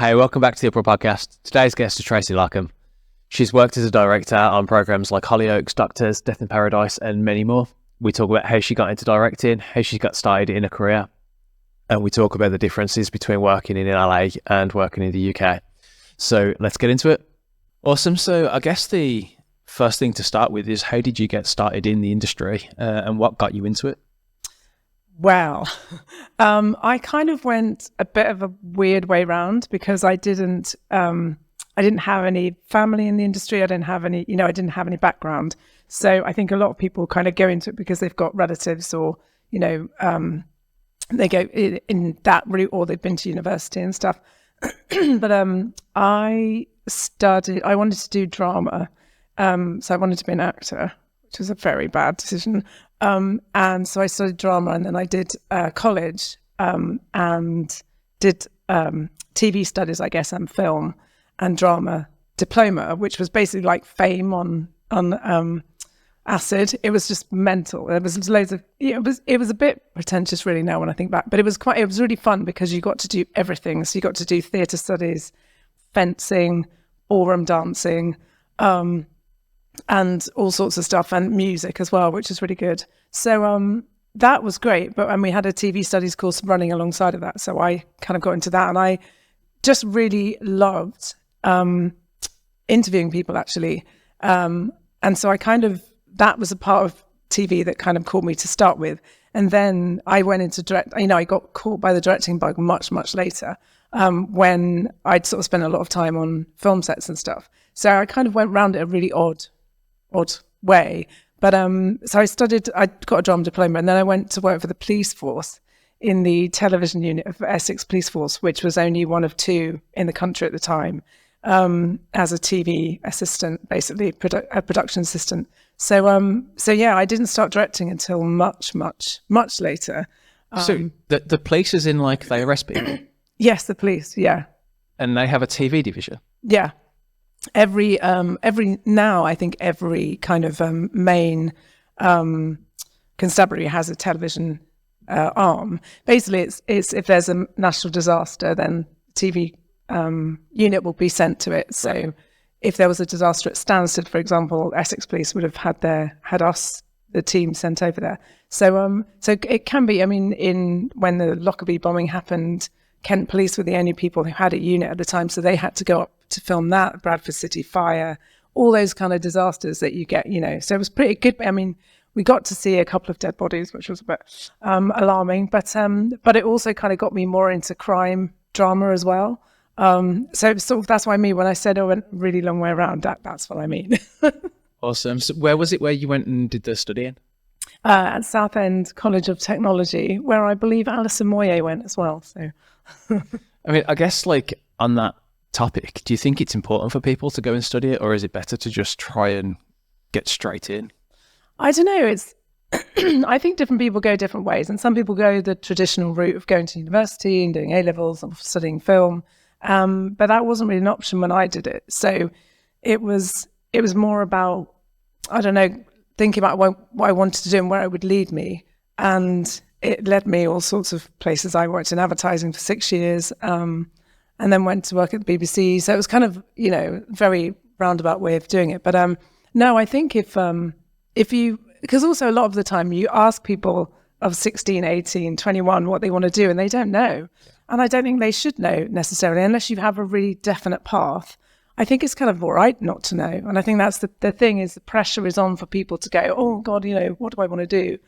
Hey, welcome back to the UPRAWR Podcast. Today's guest is Tracey Larcombe. She's worked as a director on programmes like Hollyoaks, Doctors, Death in Paradise, and many more. We talk about how she got into directing, how she got started in a career, and we talk about the differences between working in LA and working in the UK. So let's get into it. Awesome. So I guess the first thing to start with is, how did you get started in the industry and what got you into it? Well, I kind of went a bit of a weird way round because I didn't have any family in the industry. I didn't have any background. So I think a lot of people kind of go into it because they've got relatives or, they go in that route or they've been to university and stuff. But I wanted to do drama. So I wanted to be an actor, which was a very bad decision. And so I studied drama, and then I did college and did TV studies, I guess, and film and drama diploma, which was basically like fame on acid. It was just mental. There was loads of, it was a bit pretentious really now when I think back, but it was really fun because you got to do everything. So you got to do theatre studies, fencing, ballroom dancing, and all sorts of stuff, and music as well, which is really good. So that was great. But we had a TV studies course running alongside of that. So I kind of got into that, and I just really loved interviewing people, actually. And so that was a part of TV that kind of caught me to start with. And then I went into direct, I got caught by the directing bug much, much later, when I'd sort of spent a lot of time on film sets and stuff. So I kind of went round it a really odd way. But so I got a drama diploma, and then I went to work for the police force in the television unit of Essex Police Force, which was only one of two in the country at the time, as a TV assistant, basically a production assistant. So yeah, I didn't start directing until much, much, much later. So the police is in, like, they arrest people? Yes, the police, yeah. And they have a TV division? Yeah. Every now, I think every kind of main constabulary has a television arm. Basically, it's if there's a national disaster, then TV unit will be sent to it. So right. If there was a disaster at Stansted, for example, Essex Police would have had us, the team, sent over there. So it can be. When the Lockerbie bombing happened, Kent Police were the only people who had a unit at the time, so they had to go up to film that. Bradford City fire, all those kind of disasters that you get, So it was pretty good. We got to see a couple of dead bodies, which was a bit alarming, but it also kind of got me more into crime drama as well. So it was sort of, that's what I mean when I said I went a really long way around. That's what I mean. Awesome. So where was it where you went and did the studying? At Southend College of Technology, where I believe Alison Moyet went as well. So, I guess, like, on that topic, do you think it's important for people to go and study it, or is it better to just try and get straight in? I don't know. I think different people go different ways, and some people go the traditional route of going to university and doing A-levels and studying film. But that wasn't really an option when I did it. So it was more about, I don't know, thinking about what I wanted to do and where it would lead me. And it led me all sorts of places. I worked in advertising for 6 years, and then went to work at the BBC. So it was kind of, very roundabout way of doing it. But no, I think if you, because also a lot of the time you ask people of 16, 18, 21 what they want to do, and they don't know. And I don't think they should know necessarily, unless you have a really definite path. I think it's kind of all right not to know. And I think that's the thing, is the pressure is on for people to go, oh God, what do I want to do?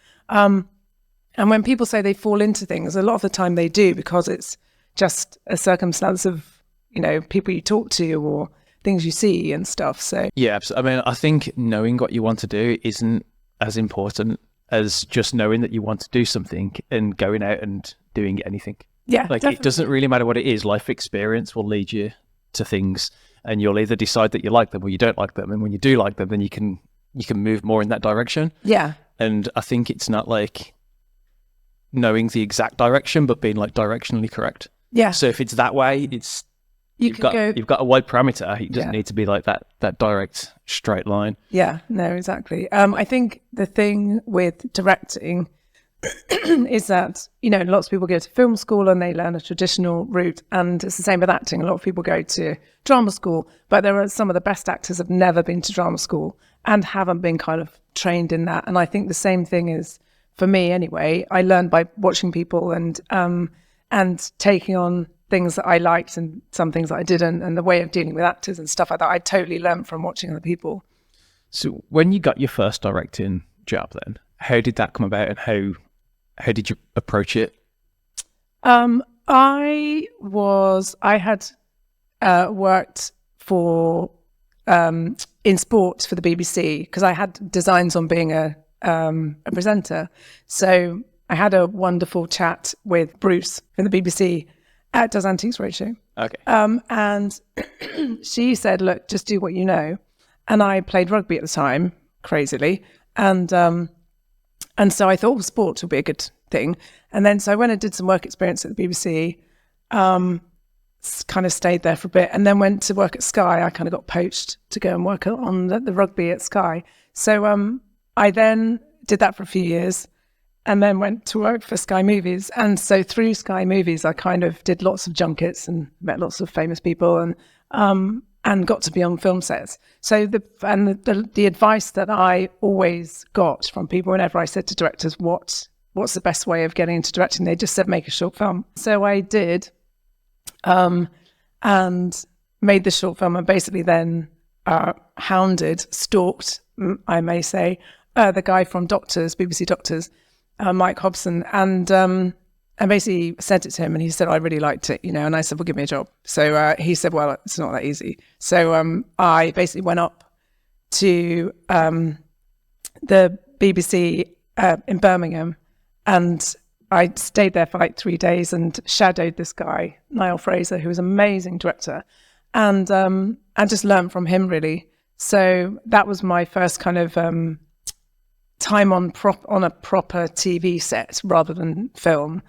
And when people say they fall into things, a lot of the time they do, because it's just a circumstance of, people you talk to or things you see and stuff. So yeah, I think knowing what you want to do isn't as important as just knowing that you want to do something and going out and doing anything. Yeah, like definitely. It doesn't really matter what it is. Life experience will lead you to things, and you'll either decide that you like them or you don't like them. And when you do like them, then you can move more in that direction. Yeah. And I think it's not like knowing the exact direction, but being like directionally correct. Yeah. So if it's that way, you've got a wide parameter. It doesn't need to be like that direct straight line. Yeah, no, exactly. I think the thing with directing is that, lots of people go to film school and they learn a traditional route, and it's the same with acting. A lot of people go to drama school, but there are some of the best actors have never been to drama school and haven't been kind of trained in that. And I think the same thing is, for me anyway, I learned by watching people and taking on things that I liked and some things that I didn't, and the way of dealing with actors and stuff like that. I totally learned from watching other people. So when you got your first directing job then, how did that come about, and how did you approach it? I had worked for in sport for the BBC, because I had designs on being a presenter. So I had a wonderful chat with Bruce from the BBC at Does Antiques Roadshow. Okay. And she said, look, just do what you know. And I played rugby at the time, crazily. And so I thought, well, sport would be a good thing. And then so I went and did some work experience at the BBC, kind of stayed there for a bit, and then went to work at Sky. I kind of got poached to go and work on the rugby at Sky. So I then did that for a few years and then went to work for Sky Movies. And so through Sky Movies, I kind of did lots of junkets and met lots of famous people and got to be on film sets. So the advice that I always got from people whenever I said to directors, what's the best way of getting into directing? They just said, make a short film. So I did, and made the short film, and basically then stalked, I may say, the guy from Doctors, BBC Doctors, Mike Hobson, and basically sent it to him, and he said, I really liked it, and I said, well, give me a job. So he said, well, it's not that easy. So I basically went up to the BBC in Birmingham, and I stayed there for like 3 days and shadowed this guy, Niall Fraser, who was an amazing director, and just learned from him, really. So that was my first kind of time on a proper TV set rather than film,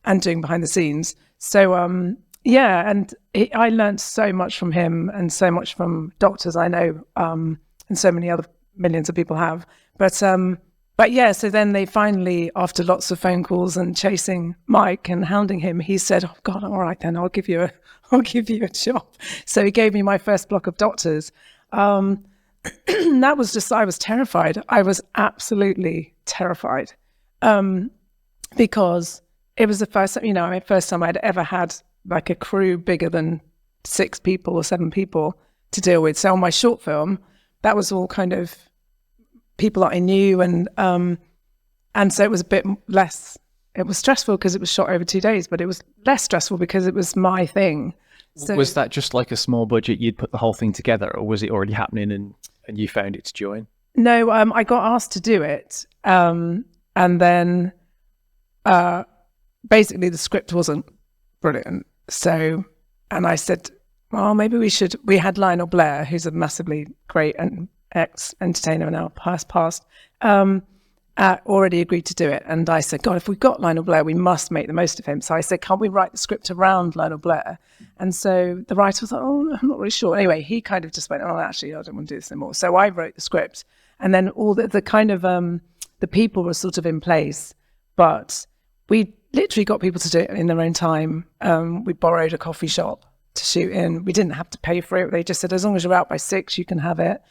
and doing behind the scenes. So I learned so much from him and so much from Doctors, I know, and so many other millions of people have. But yeah, so then they finally, after lots of phone calls and chasing Mike and hounding him, he said, oh God, all right then, I'll give you a job. So he gave me my first block of Doctors. That was just, I was terrified. I was absolutely terrified, because it was the first time I'd ever had like a crew bigger than 6 people or 7 people to deal with. So on my short film, that was all kind of people that I knew, and so it was a bit less. It was stressful because it was shot over 2 days, but it was less stressful because it was my thing. So, was that just like a small budget? You'd put the whole thing together, or was it already happening and you found it to join? No, I got asked to do it, and then basically the script wasn't brilliant. So, and I said, well, maybe we should. We had Lionel Blair, who's a massively great and ex-entertainer now, past, already agreed to do it. And I said, God, if we've got Lionel Blair, we must make the most of him. So I said, can't we write the script around Lionel Blair? And so the writer was like, oh, I'm not really sure. Anyway, he kind of just went, oh, actually, I don't want to do this anymore. So I wrote the script. And then all the kind of, the people were sort of in place, but we literally got people to do it in their own time. We borrowed a coffee shop to shoot in. We didn't have to pay for it. They just said, as long as you're out by 6, you can have it.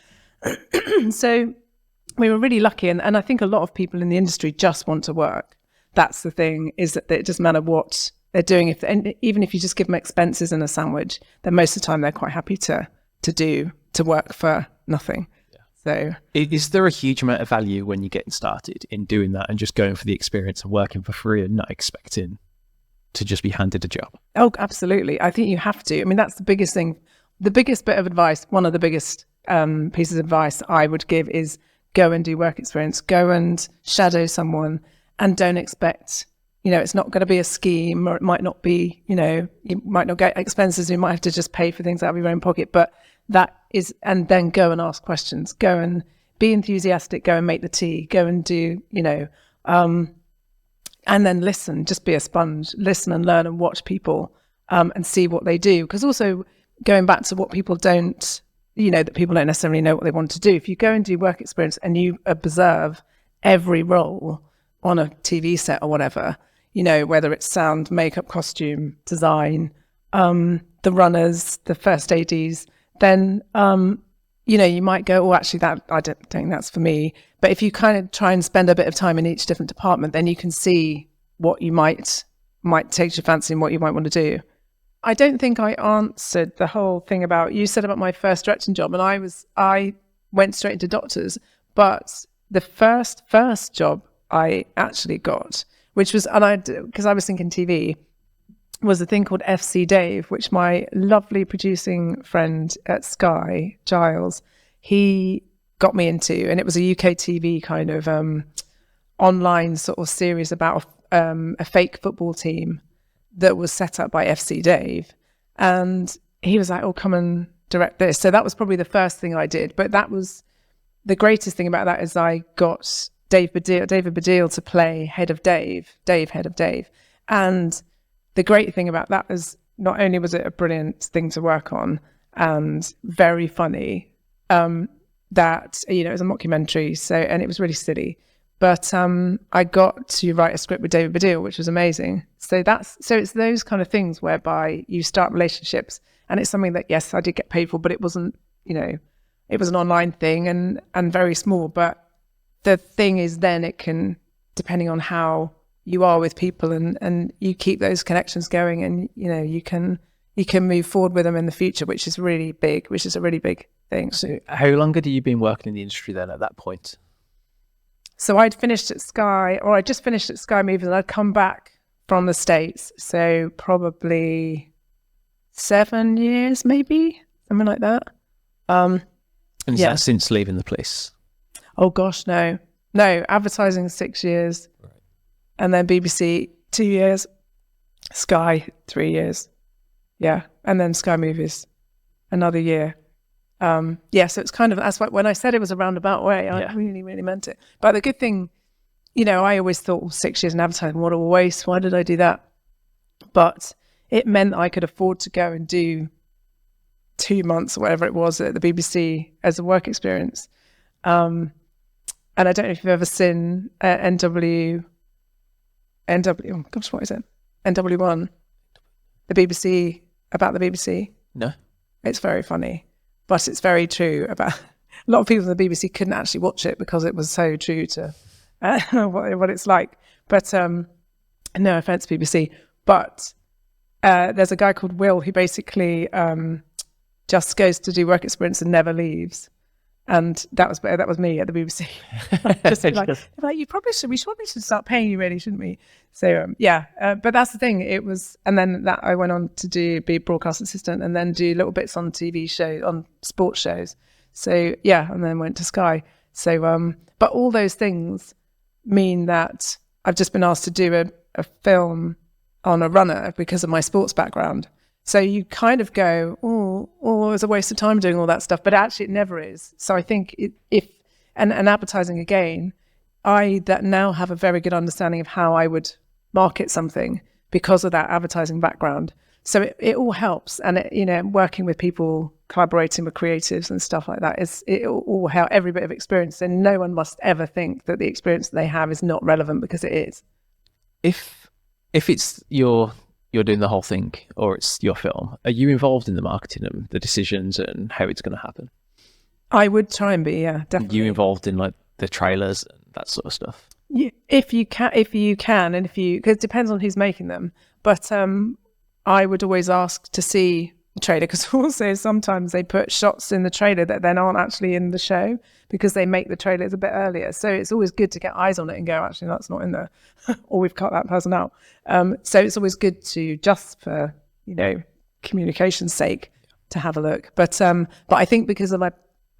So we were really lucky, and I think a lot of people in the industry just want to work. That's the thing, is that it doesn't matter what they're doing. Even if you just give them expenses and a sandwich, then most of the time they're quite happy to work for nothing. Yeah. So, is there a huge amount of value when you're getting started in doing that and just going for the experience of working for free and not expecting to just be handed a job? Oh, absolutely. I think you have to. I mean, that's the biggest thing. The biggest bit of advice, one of the biggest pieces of advice I would give is go and do work experience, go and shadow someone, and don't expect, it's not going to be a scheme, or it might not be, you might not get expenses, you might have to just pay for things out of your own pocket, but that is, and then go and ask questions, go and be enthusiastic, go and make the tea, go and do, and then listen, just be a sponge, listen and learn and watch people, and see what they do. Because also going back to what people don't, that people don't necessarily know what they want to do. If you go and do work experience and you observe every role on a TV set or whatever, whether it's sound, makeup, costume, design, the runners, the first ADs, then, you might go, oh, actually, that I don't think that's for me. But if you kind of try and spend a bit of time in each different department, then you can see what you might take your fancy and what you might want to do. I don't think I answered the whole thing about, you said about my first directing job, and I went straight into doctors, but the first job I actually got, which was, because I was thinking TV, was a thing called FC Dave, which my lovely producing friend at Sky, Giles, he got me into, and it was a UK TV kind of online sort of series about a fake football team that was set up by FC Dave, and he was like, oh, come and direct this. So that was probably the first thing I did, but that was the greatest thing about that is I got David Baddiel to play Head of Dave, and the great thing about that is not only was it a brilliant thing to work on and very funny, that, it was a mockumentary, and it was really silly, but I got to write a script with David Baddiel, which was amazing. So it's those kind of things whereby you start relationships, and it's something that, yes, I did get paid for, but it wasn't, it was an online thing and very small. But the thing is, then it can, depending on how you are with people and you keep those connections going, and you can move forward with them in the future, which is a really big thing. So how long had you been working in the industry then at that point? So I'd finished at Sky, or I just finished at Sky Movies, and I'd come back from the States, so probably 7 years, maybe something like that. And is that since leaving the police? Oh gosh, no, advertising 6 years. Right. And then BBC 2 years, Sky 3 years, and then Sky Movies another year. So it's kind of, that's why when I said it was a roundabout way, I really, really meant it. But the good thing, I always thought, well, 6 years in advertising, what a waste. Why did I do that? But it meant I could afford to go and do 2 months or whatever it was at the BBC as a work experience. And I don't know if you've ever seen NW, oh gosh, what is it? NW1, the BBC, about the BBC. No. It's very funny, but it's very true about, a lot of people in the BBC couldn't actually watch it because it was so true to what it's like. But no offense, BBC, but there's a guy called Will who basically just goes to do work experience and never leaves. And that was me at the BBC. Just like you probably should. We probably should start paying you, really, shouldn't we? So but that's the thing. It was, and then that I went on to be broadcast assistant, and then do little bits on TV shows, on sports shows. So and then went to Sky. So but all those things mean that I've just been asked to do a film on a runner because of my sports background. So you kind of go, oh, it was a waste of time doing all that stuff, but actually it never is. So I think and advertising again, that now have a very good understanding of how I would market something because of that advertising background. So it all helps, and working with people, collaborating with creatives and stuff like that, it all helps, every bit of experience. And no one must ever think that the experience that they have is not relevant, because it is. If it's you're doing the whole thing, or it's your film, are you involved in the marketing and the decisions and how it's going to happen? I would try and be, definitely. Are you involved in like the trailers and that sort of stuff? If you can, and because it depends on who's making them. But I would always ask to see the trailer, because also sometimes they put shots in the trailer that then aren't actually in the show because they make the trailers a bit earlier. So it's always good to get eyes on it and go, actually, that's not in there, or we've cut that person out. So it's always good to, just for communication's sake, to have a look. But I think because of my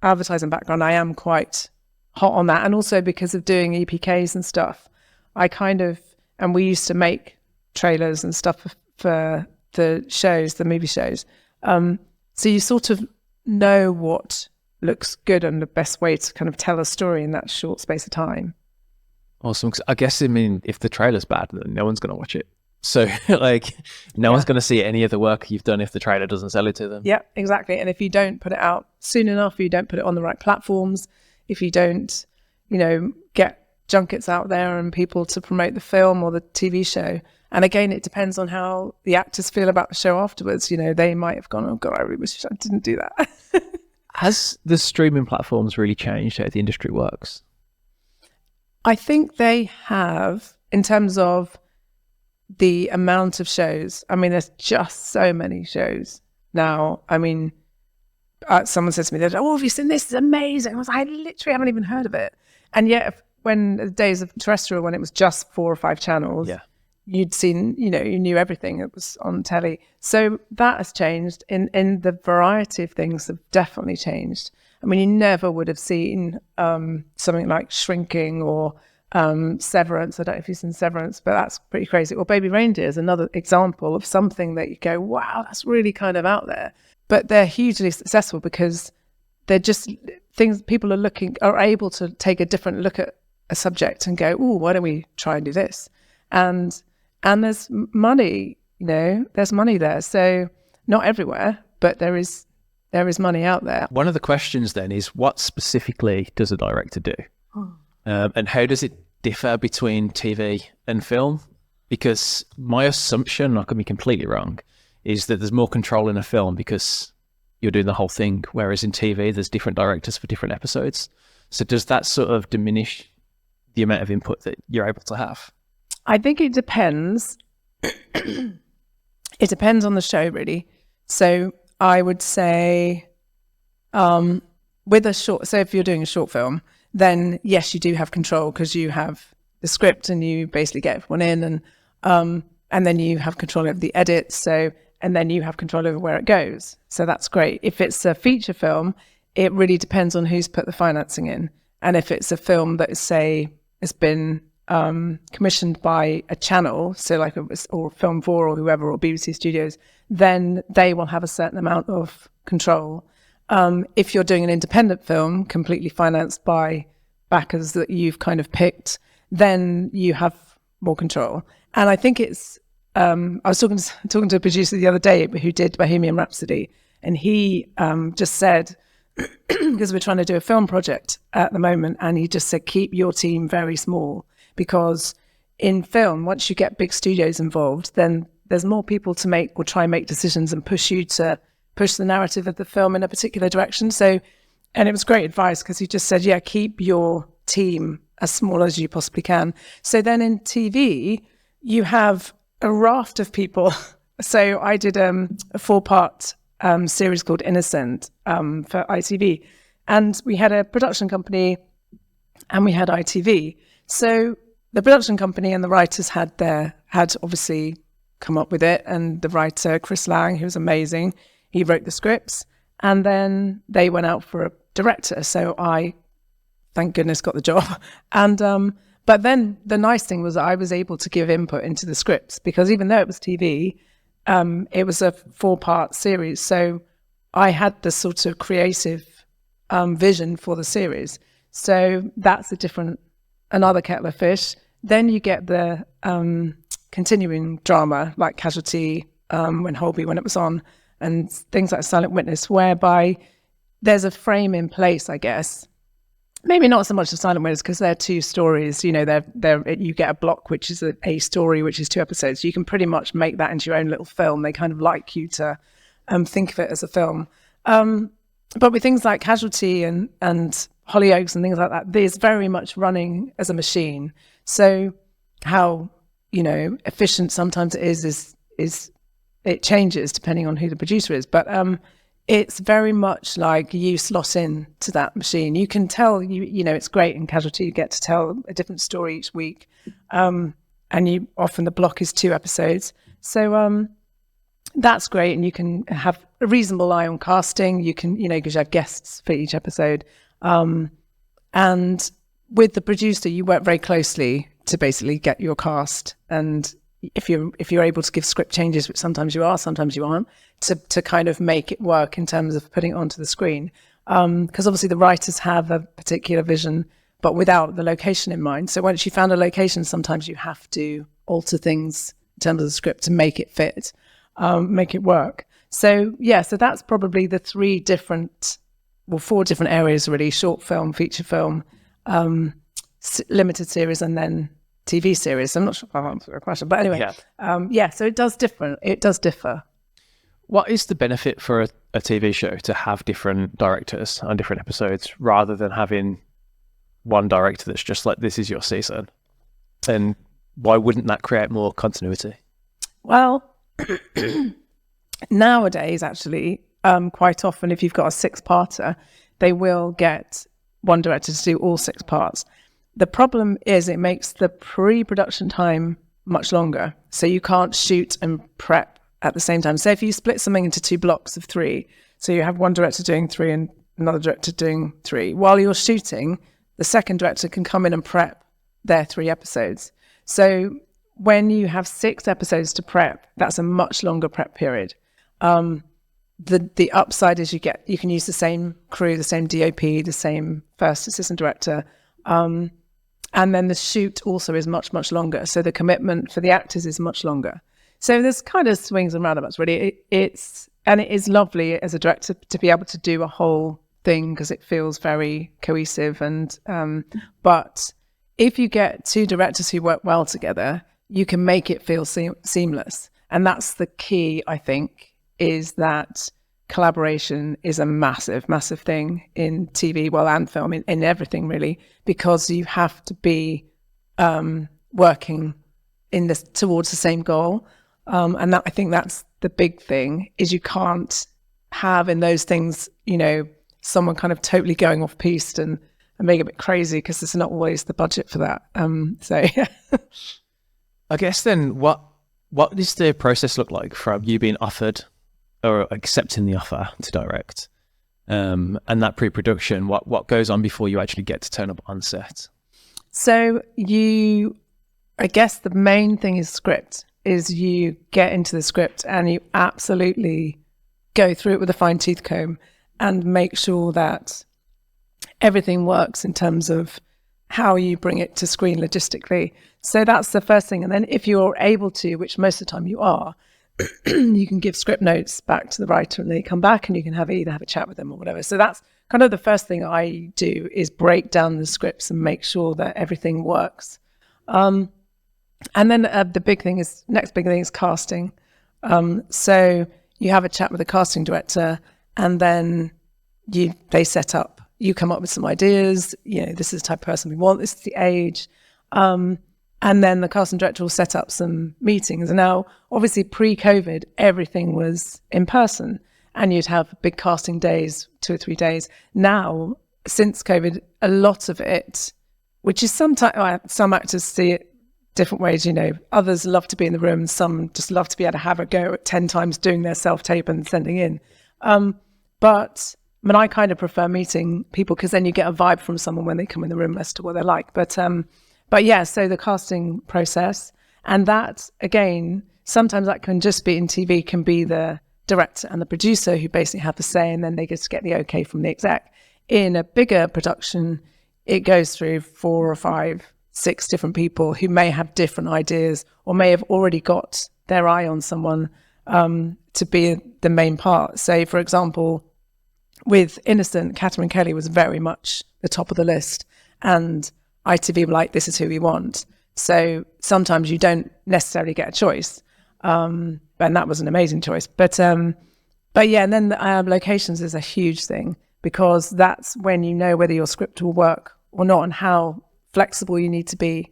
advertising background, I am quite hot on that, and also because of doing EPKs and stuff, I kind of, and we used to make trailers and stuff for the shows, the movie shows. So you sort of know what looks good and the best way to kind of tell a story in that short space of time. Awesome. I guess, if the trailer's bad, then no one's going to watch it. So no one's going to see any of the work you've done if the trailer doesn't sell it to them. Yeah, exactly. And if you don't put it out soon enough, you don't put it on the right platforms, if you don't, get junkets out there and people to promote the film or the TV show. And again, it depends on how the actors feel about the show afterwards. You know, they might have gone, oh God, I really wish I didn't do that. Has the streaming platforms really changed how the industry works? I think they have, in terms of the amount of shows. I mean, there's just so many shows now. I mean, someone said to me, oh, have you seen this? It's amazing. I was like, I literally haven't even heard of it. And yet, when the days of terrestrial, when it was just 4 or 5 channels, you'd seen, you know, you knew everything that was on telly. So that has changed. In the variety of things have definitely changed. I mean, you never would have seen something like Shrinking or Severance. I don't know if you've seen Severance, but that's pretty crazy. Or Baby Reindeer is another example of something that you go, wow, that's really kind of out there. But they're hugely successful because they're just things people are able to take a different look at a subject and go, oh, why don't we try and do this? And there's money, you know, there's money there. So not everywhere, but there is money out there. One of the questions then is, what specifically does a director do? And how does it differ between TV and film? Because my assumption, I could be completely wrong, is that there's more control in a film because you're doing the whole thing, whereas in TV, there's different directors for different episodes. So does that sort of diminish the amount of input that you're able to have? I think it depends. It depends on the show, really. So I would say with a short, so if you're doing a short film, then yes, you do have control because you have the script and you basically get everyone in, and then you have control over the edits. So, and then you have control over where it goes. So that's great. If it's a feature film, it really depends on who's put the financing in. And if it's a film that, say, has been commissioned by a channel, so like or Film 4 or whoever, or BBC Studios, then they will have a certain amount of control. If you're doing an independent film completely financed by backers that you've kind of picked, then you have more control. And I think it's I was talking to a producer the other day who did Bohemian Rhapsody, and he just said, because we're trying to do a film project at the moment, and he just said, keep your team very small, because in film, once you get big studios involved, then there's more people to make or try and make decisions and push the narrative of the film in a particular direction. So, and it was great advice because he just said, yeah, keep your team as small as you possibly can. So then in TV, you have a raft of people. So I did a 4-part series called Innocent for ITV, and we had a production company and we had ITV. So the production company and the writers had obviously come up with it, and the writer Chris Lang, who was amazing, he wrote the scripts, and then they went out for a director. So I, thank goodness, got the job. And but then the nice thing was that I was able to give input into the scripts, because even though it was TV, it was a 4-part series. So I had the sort of creative vision for the series. So that's another kettle of fish. Then you get the continuing drama like Casualty, when it was on, and things like Silent Witness, whereby there's a frame in place, I guess. Maybe not so much the Silent Witness, because they're 2 stories. You know, you get a block which is a story which is 2 episodes. You can pretty much make that into your own little film. They kind of like you to think of it as a film. But with things like Casualty and Hollyoaks and things like that, there's very much running as a machine. So how, you know, efficient sometimes it is it changes depending on who the producer is. But it's very much like you slot in to that machine. You can tell, you know, it's great in Casualty, you get to tell a different story each week. And you often the block is 2 episodes. So that's great. And you can have a reasonable eye on casting. You can, you know, because you have guests for each episode. And with the producer, you work very closely to basically get your cast. And if you're able to give script changes, which sometimes you are, sometimes you aren't, to kind of make it work in terms of putting it onto the screen. Because obviously the writers have a particular vision, but without the location in mind. So once you found a location, sometimes you have to alter things in terms of the script to make it fit, make it work. So yeah, so that's probably the 4 different areas really: short film, feature film, limited series and then TV series. So I'm not sure if I've answered your question, but anyway, so it does differ. What is the benefit for a TV show to have different directors on different episodes rather than having one director that's just like, this is your season? And why wouldn't that create more continuity? Well, nowadays, actually, quite often, if you've got a 6-parter, they will get one director to do all 6 parts. The problem is it makes the pre-production time much longer. So you can't shoot and prep at the same time. So if you split something into 2 blocks of 3, so you have one director doing 3 and another director doing 3, while you're shooting, the second director can come in and prep their 3 episodes. So when you have 6 episodes to prep, that's a much longer prep period. The upside is you can use the same crew, the same DOP, the same first assistant director, and then the shoot also is much, much longer. So the commitment for the actors is much longer. So there's kind of swings and roundabouts, really. It is lovely as a director to be able to do a whole thing because it feels very cohesive. And but if you get 2 directors who work well together, you can make it feel seamless. And that's the key, I think, is that collaboration is a massive, massive thing in TV, and film, in everything really, because you have to be working towards the same goal. And that, I think that's the big thing, is you can't have in those things, someone kind of totally going off piste and make it a bit crazy, because there's not always the budget for that. I guess then what does the process look like from you being offered or accepting the offer to direct, and that pre-production, what goes on before you actually get to turn up on set? So I guess the main thing is script, is you get into the script and you absolutely go through it with a fine-tooth comb and make sure that everything works in terms of how you bring it to screen logistically. So that's the first thing. And then if you're able to, which most of the time you are, you can give script notes back to the writer and they come back and you can either have a chat with them or whatever. So that's kind of the first thing I do, is break down the scripts and make sure that everything works. And then the next big thing is casting. So you have a chat with the casting director and then they set up. You come up with some ideas, this is the type of person we want, this is the age. And then the casting director will set up some meetings. And now, obviously, pre-COVID, everything was in person. And you'd have big casting days, 2 or 3 days. Now, since COVID, a lot of it, which is sometimes, some actors see it different ways, Others love to be in the room. Some just love to be able to have a go at 10 times doing their self-tape and sending in. But I kind of prefer meeting people, because then you get a vibe from someone when they come in the room as to what they're like. But yeah, so the casting process, and that, again, sometimes that can just be in TV, can be the director and the producer who basically have the say, and then they just get the okay from the exec. In a bigger production, it goes through 4 or 5, 6 different people who may have different ideas or may have already got their eye on someone to be the main part. Say, for example, with Innocent, Catherine Kelly was very much the top of the list, and ITV were like, this is who we want. So sometimes you don't necessarily get a choice. And that was an amazing choice. But yeah, and then locations is a huge thing, because that's when you know whether your script will work or not, and how flexible you need to be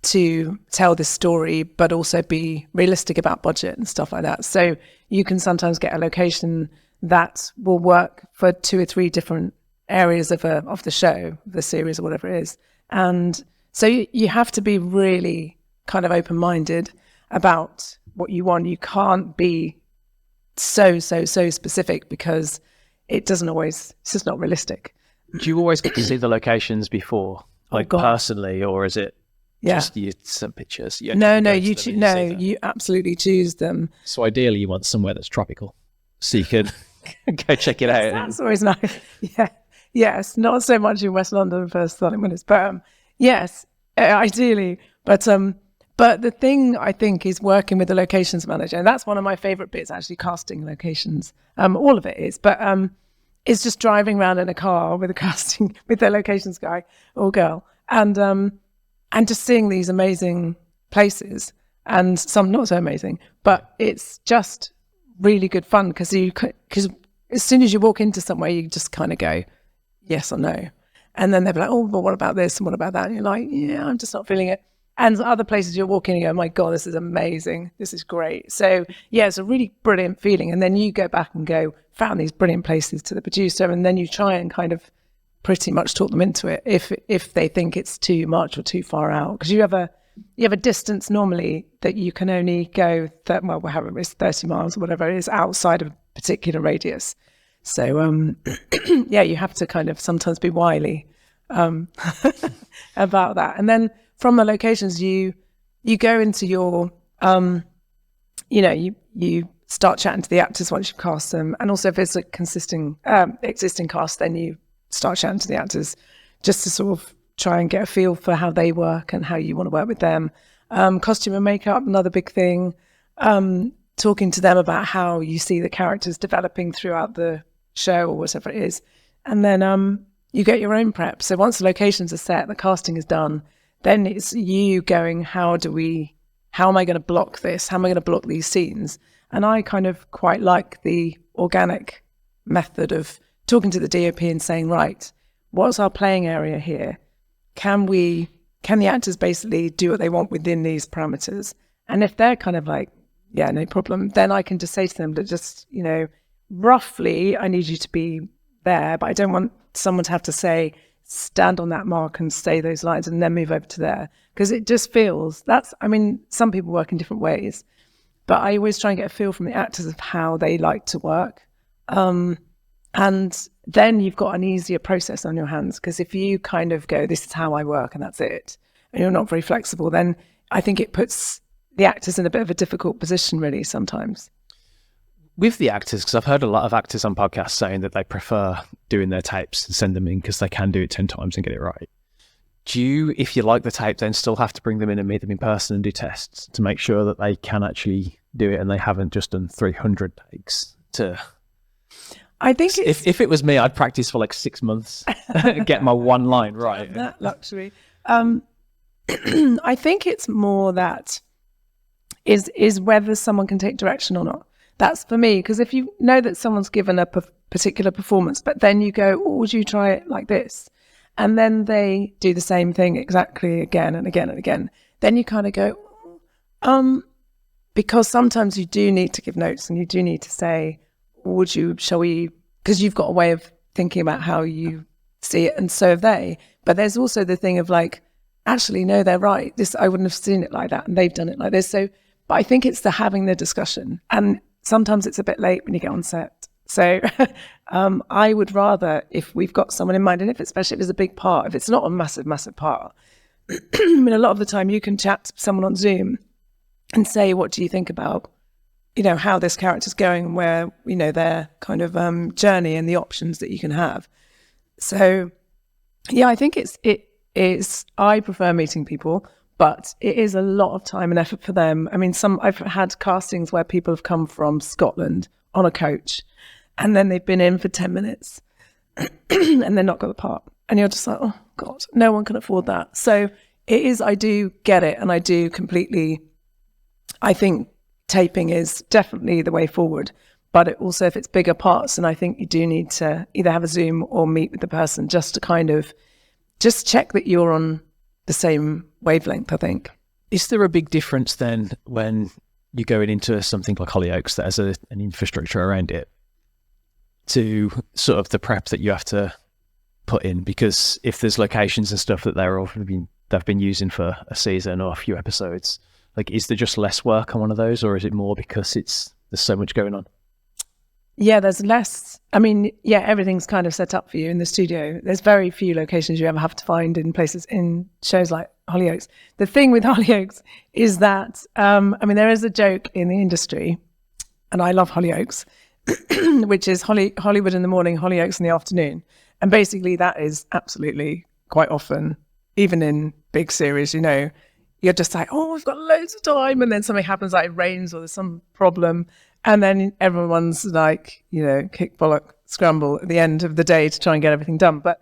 to tell this story, but also be realistic about budget and stuff like that. So you can sometimes get a location that will work for 2 or 3 different areas of the show, the series, or whatever it is. And so you have to be really kind of open-minded about what you want. You can't be so specific, because it's just not realistic. Do you always get to see the locations before, personally, or is it just some pictures? You absolutely choose them. So ideally you want somewhere that's tropical, so you can go check it out. That's always nice. Yeah. Yes, not so much in West London for 30 minutes, but yes, ideally. But the thing I think is working with the locations manager, and that's one of my favourite bits, actually, casting locations. All of it is, but it's just driving around in a car with the locations guy or girl, and just seeing these amazing places, and some not so amazing, but it's just really good fun because as soon as you walk into somewhere, you just kind of go yes or no, and then they'll be like, oh, but what about this and what about that, and you're like, yeah, I'm just not feeling it. And other places you're walking and you go, my God, this is amazing, this is great. So yeah, it's a really brilliant feeling. And then you go back and go, found these brilliant places to the producer, and then you try and kind of pretty much talk them into it if they think it's too much or too far out, because you have a distance normally that you can only go however it's 30 miles or whatever it is outside of a particular radius. So yeah, you have to kind of sometimes be wily about that. And then from the locations, you go into your you start chatting to the actors once you've cast them, and also if it's a existing cast, then you start chatting to the actors just to sort of try and get a feel for how they work and how you want to work with them. Costume and makeup, another big thing. Talking to them about how you see the characters developing throughout the show or whatever it is. And then you get your own prep. So once the locations are set, the casting is done, then it's you going, how am I going to block this? How am I going to block these scenes? And I kind of quite like the organic method of talking to the DOP and saying, right, what's our playing area here? Can the actors basically do what they want within these parameters? And if they're kind of like, yeah, no problem, then I can just say to them that just, roughly, I need you to be there, but I don't want someone to have to say, stand on that mark and say those lines and then move over to there. Because it just feels, some people work in different ways, but I always try and get a feel from the actors of how they like to work. And then you've got an easier process on your hands, because if you kind of go, this is how I work and that's it, and you're not very flexible, then I think it puts the actors in a bit of a difficult position really sometimes. With the actors, because I've heard a lot of actors on podcasts saying that they prefer doing their tapes and send them in because they can do it 10 times and get it right. Do you, if you like the tape, then still have to bring them in and meet them in person and do tests to make sure that they can actually do it and they haven't just done 300 takes to... I think if it was me, I'd practice for like 6 months, get my one line right. That luxury. I think it's more that is whether someone can take direction or not. That's for me, because if you know that someone's given a particular performance, but then you go, oh, would you try it like this? And then they do the same thing exactly again and again and again. Then you kind of go, because sometimes you do need to give notes and you do need to say, shall we, because you've got a way of thinking about how you see it, and so have they. But there's also the thing of like, actually, no, they're right. I wouldn't have seen it like that, and they've done it like this. So, but I think it's the having the discussion, and sometimes it's a bit late when you get on set. So I would rather, if we've got someone in mind, and especially if it's a big part, if it's not a massive, massive part, I mean, a lot of the time you can chat to someone on Zoom and say, what do you think about, how this character's going and where, their kind of journey and the options that you can have. So, yeah, I think I prefer meeting people, but it is a lot of time and effort for them. I mean, I've had castings where people have come from Scotland on a coach, and then they've been in for 10 minutes and they're not got the part. And you're just like, oh God, no one can afford that. So I do get it. And I do completely, I think taping is definitely the way forward, but it also, if it's bigger parts, and I think you do need to either have a Zoom or meet with the person just to kind of just check that you're on the same wavelength, I think. Is there a big difference then when you're going into something like Hollyoaks that has an infrastructure around it to sort of the prep that you have to put in? Because if there's locations and stuff that they've been using for a season or a few episodes, like, is there just less work on one of those, or is it more because there's so much going on? Yeah, there's less. I mean, yeah, everything's kind of set up for you in the studio. There's very few locations you ever have to find in places, in shows like Hollyoaks. The thing with Hollyoaks is that, there is a joke in the industry, and I love Hollyoaks, which is Hollywood in the morning, Hollyoaks in the afternoon. And basically that is absolutely quite often, even in big series, you're just like, oh, we've got loads of time. And then something happens, like it rains or there's some problem. And then everyone's like, kick, bollock, scramble at the end of the day to try and get everything done. But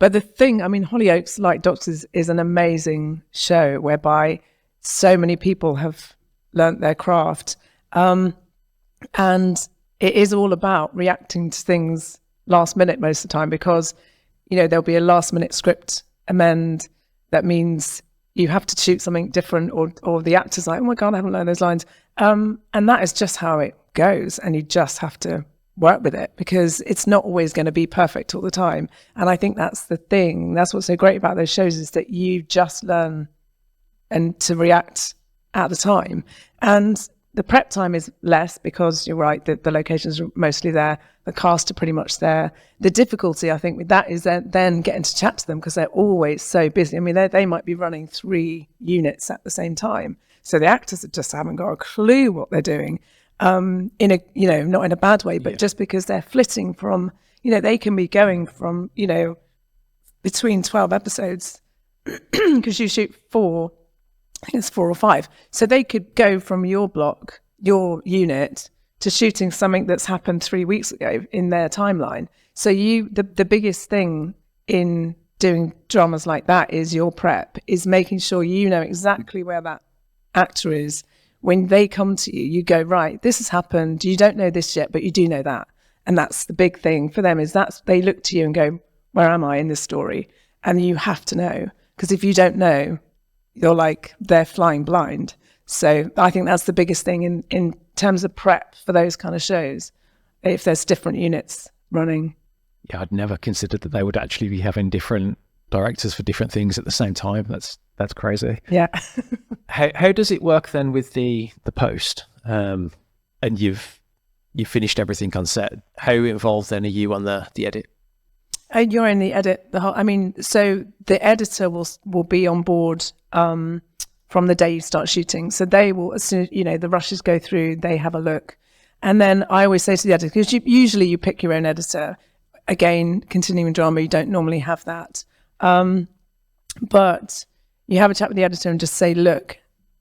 But the thing, I mean, Hollyoaks, like Doctors, is an amazing show whereby so many people have learnt their craft. And it is all about reacting to things last minute most of the time, because, you know, there'll be a last minute script amend. That means you have to shoot something different, or the actor's like, oh my God, I haven't learned those lines. And that is just how it goes. And you just have to work with it, because it's not always going to be perfect all the time. And I think that's the thing. That's what's so great about those shows, is that you just learn and to react at the time. And the prep time is less, because you're right, the locations are mostly there. The cast are pretty much there. The difficulty, I think, with that is then getting to chat to them, because they're always so busy. I mean, they might be running 3 units at the same time. So the actors just haven't got a clue what they're doing. In a, you know, not in a bad way, but just because they're flitting from, you know, they can be going from, you know, between 12 episodes, because you shoot 4, I think it's 4 or 5. So they could go from your block, your unit, to shooting something that's happened 3 weeks ago in their timeline. So the biggest thing in doing dramas like that is your prep, is making sure you know exactly where that actor is. When they come to you, you go, right, this has happened. You don't know this yet, but you do know that. And that's the big thing for them, is that they look to you and go, where am I in this story? And you have to know, because if you don't know, you're like, they're flying blind. So I think that's the biggest thing in terms of prep for those kind of shows, if there's different units running. Yeah, I'd never considered that they would actually be having different directors for different things at the same time. That's crazy. Yeah. How does it work then with the post? And you've finished everything on set. How involved then are you on the edit? You're in the edit. So the editor will be on board from the day you start shooting. So they will, as soon as, you know, the rushes go through, they have a look. And then I always say to the editor, because usually you pick your own editor. Again, continuing drama, you don't normally have that. But you have a chat with the editor and just say, look,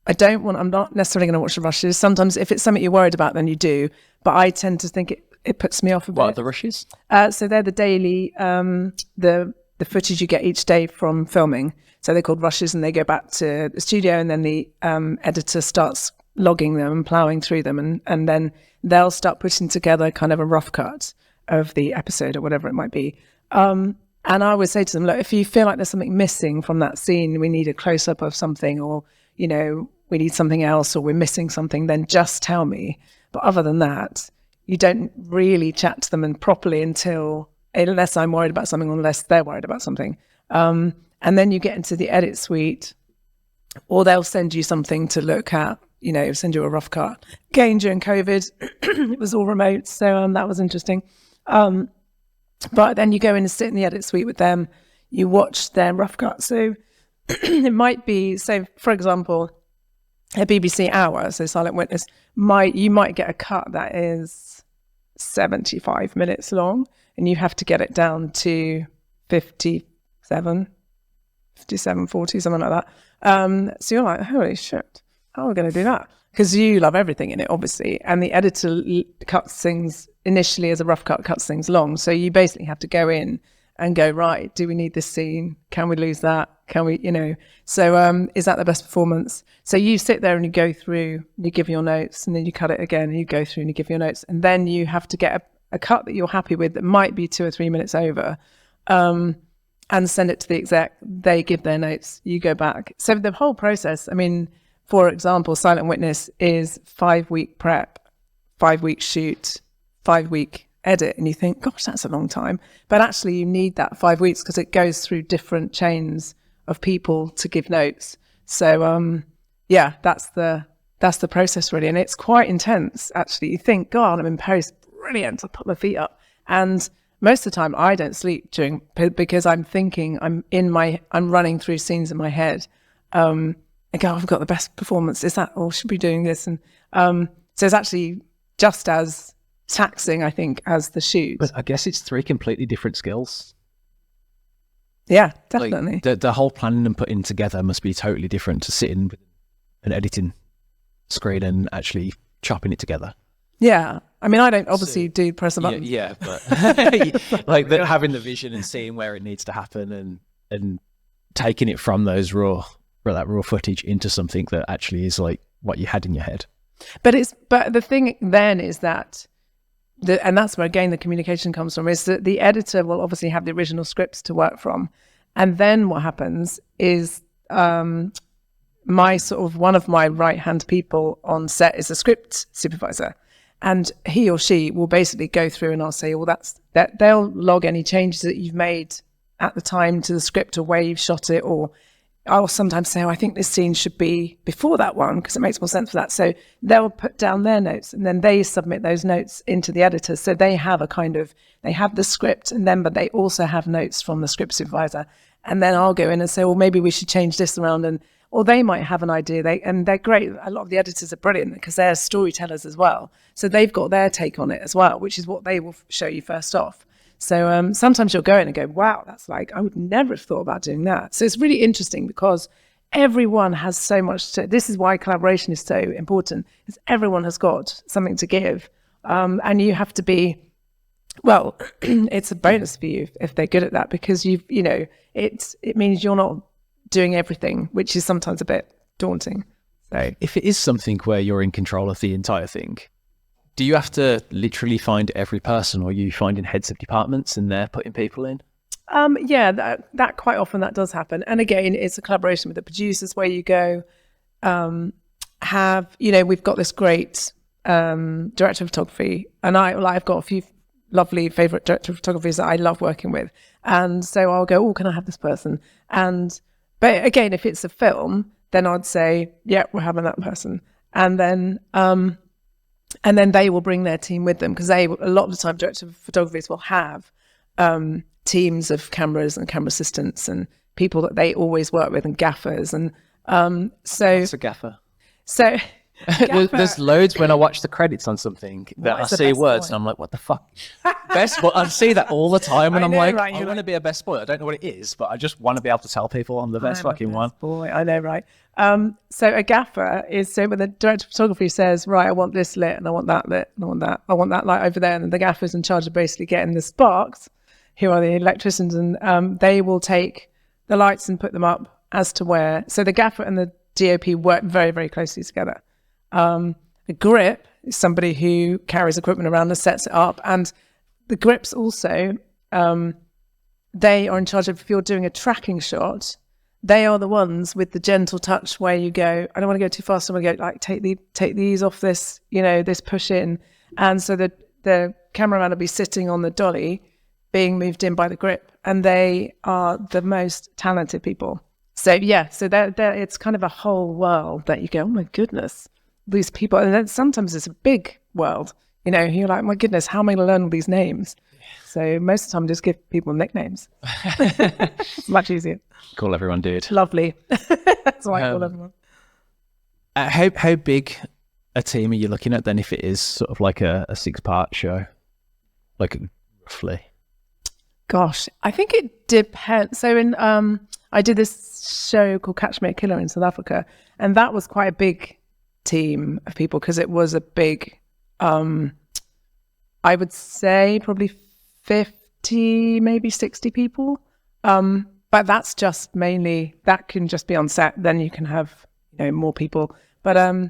I'm not necessarily going to watch the rushes. Sometimes if it's something you're worried about, then you do. But I tend to think it puts me off a bit. What are the rushes? So they're the daily, the footage you get each day from filming. So they're called rushes, and they go back to the studio, and then the editor starts logging them and ploughing through them. And then they'll start putting together kind of a rough cut of the episode or whatever it might be. And I always say to them, look, if you feel like there's something missing from that scene, we need a close-up of something, or, you know, we need something else, or we're missing something, then just tell me. But other than that, you don't really chat to them and properly unless I'm worried about something, unless they're worried about something. And then you get into the edit suite, or they'll send you something to look at, you know, send you a rough cut. Again, during COVID, it was all remote, so that was interesting. But then you go in and sit in the edit suite with them, you watch their rough cut. So it might be, so for example, a BBC hour, so Silent Witness, you might get a cut that is 75 minutes long, and you have to get it down to 57, 40, something like that. So you're like, holy shit, how are we going to do that? Because you love everything in it, obviously, and the editor cuts things initially as a rough cut, cuts things long. So you basically have to go in and go, right, do we need this scene? Can we lose that? Can we, you know, so is that the best performance? So you sit there and you go through, you give your notes, and then you cut it again, and you go through and you give your notes, and then you have to get a cut that you're happy with that might be 2 or 3 minutes over, and send it to the exec. They give their notes, you go back. So the whole process, I mean, for example, Silent Witness is 5-week prep, 5-week shoot, 5-week edit, and you think, gosh, that's a long time. But actually you need that 5 weeks, because it goes through different chains of people to give notes. So yeah, that's the process really, and it's quite intense actually. You think, God, I'm in post, brilliant, I put my feet up, and most of the time I don't sleep because I'm thinking, I'm running through scenes in my head. I go, I've got the best performance, is that, or should we be doing this? And so it's actually just as taxing, I think, as the shoot. But I guess it's 3 completely different skills. Yeah, definitely. Like the whole planning and putting together must be totally different to sitting with an editing screen and actually chopping it together. Yeah, I mean, I don't obviously do press a button. Yeah, but like having the vision and seeing where it needs to happen and taking it from that raw footage into something that actually is like what you had in your head. But the thing then is that and that's where again the communication comes from, is that the editor will obviously have the original scripts to work from, and then what happens is my sort of one of my right hand people on set is a script supervisor, and he or she will basically go through and I'll say, well, that they'll log any changes that you've made at the time to the script or where you've shot it, or I'll sometimes say, oh, I think this scene should be before that one because it makes more sense for that. So they'll put down their notes and then they submit those notes into the editor. So they have they have the script but they also have notes from the script supervisor. And then I'll go in and say, well, maybe we should change this around. Or they might have an idea. They're great. A lot of the editors are brilliant because they're storytellers as well. So they've got their take on it as well, which is what they will show you first off. So sometimes you'll go in and go, wow, that's like, I would never have thought about doing that. So it's really interesting because everyone has so much this is why collaboration is so important, is everyone has got something to give. And you have to be, well, it's a bonus for you if they're good at that, because it means you're not doing everything, which is sometimes a bit daunting. So if it is something where you're in control of the entire thing, do you have to literally find every person, or are you finding heads of departments and they're putting people in? Yeah, that quite often that does happen. And again, it's a collaboration with the producers where you go, we've got this great director of photography, and I've got a few lovely favourite director of photographers that I love working with. And so I'll go, oh, can I have this person? But again, if it's a film, then I'd say, yeah, we're having that person. And then they will bring their team with them, because a lot of the time director of photography will have teams of cameras and camera assistants and people that they always work with, and gaffers. And What's a gaffer? So there's loads when I watch the credits on something that I see words and I'm like, what the fuck? Best boy. I see that all the time and I'm like, right, I want to be a best boy. I don't know what it is, but I just want to be able to tell people I'm the best fucking one. Boy, I know, right? So a gaffer is when the director of photography says, right, I want this lit and I want that lit and I want that light over there, and then the gaffer's in charge of basically getting the sparks. Here are the electricians, and they will take the lights and put them up as to where. So the gaffer and the DOP work very, very closely together. A grip is somebody who carries equipment around and sets it up, and the grips also, they are in charge of, if you're doing a tracking shot, they are the ones with the gentle touch where you go, I don't want to go too fast, I want to go like take these off this, this push in, and so the cameraman will be sitting on the dolly being moved in by the grip, and they are the most talented people. So yeah, so they're it's kind of a whole world that you go, oh my goodness, these people. And then sometimes it's a big world, you're like, my goodness, how am I going to learn all these names? So most of the time just give people nicknames. It's much easier. Call everyone dude. Lovely. That's what I call everyone. How big a team are you looking at then, if it is sort of like a 6-part show, like roughly? Gosh, I think it depends. So I did this show called Catch Me a Killer in South Africa, and that was quite a big team of people, because it was a big, I would say probably 50, maybe 60 people. But that's just mainly, that can just be on set. Then you can have, more people. But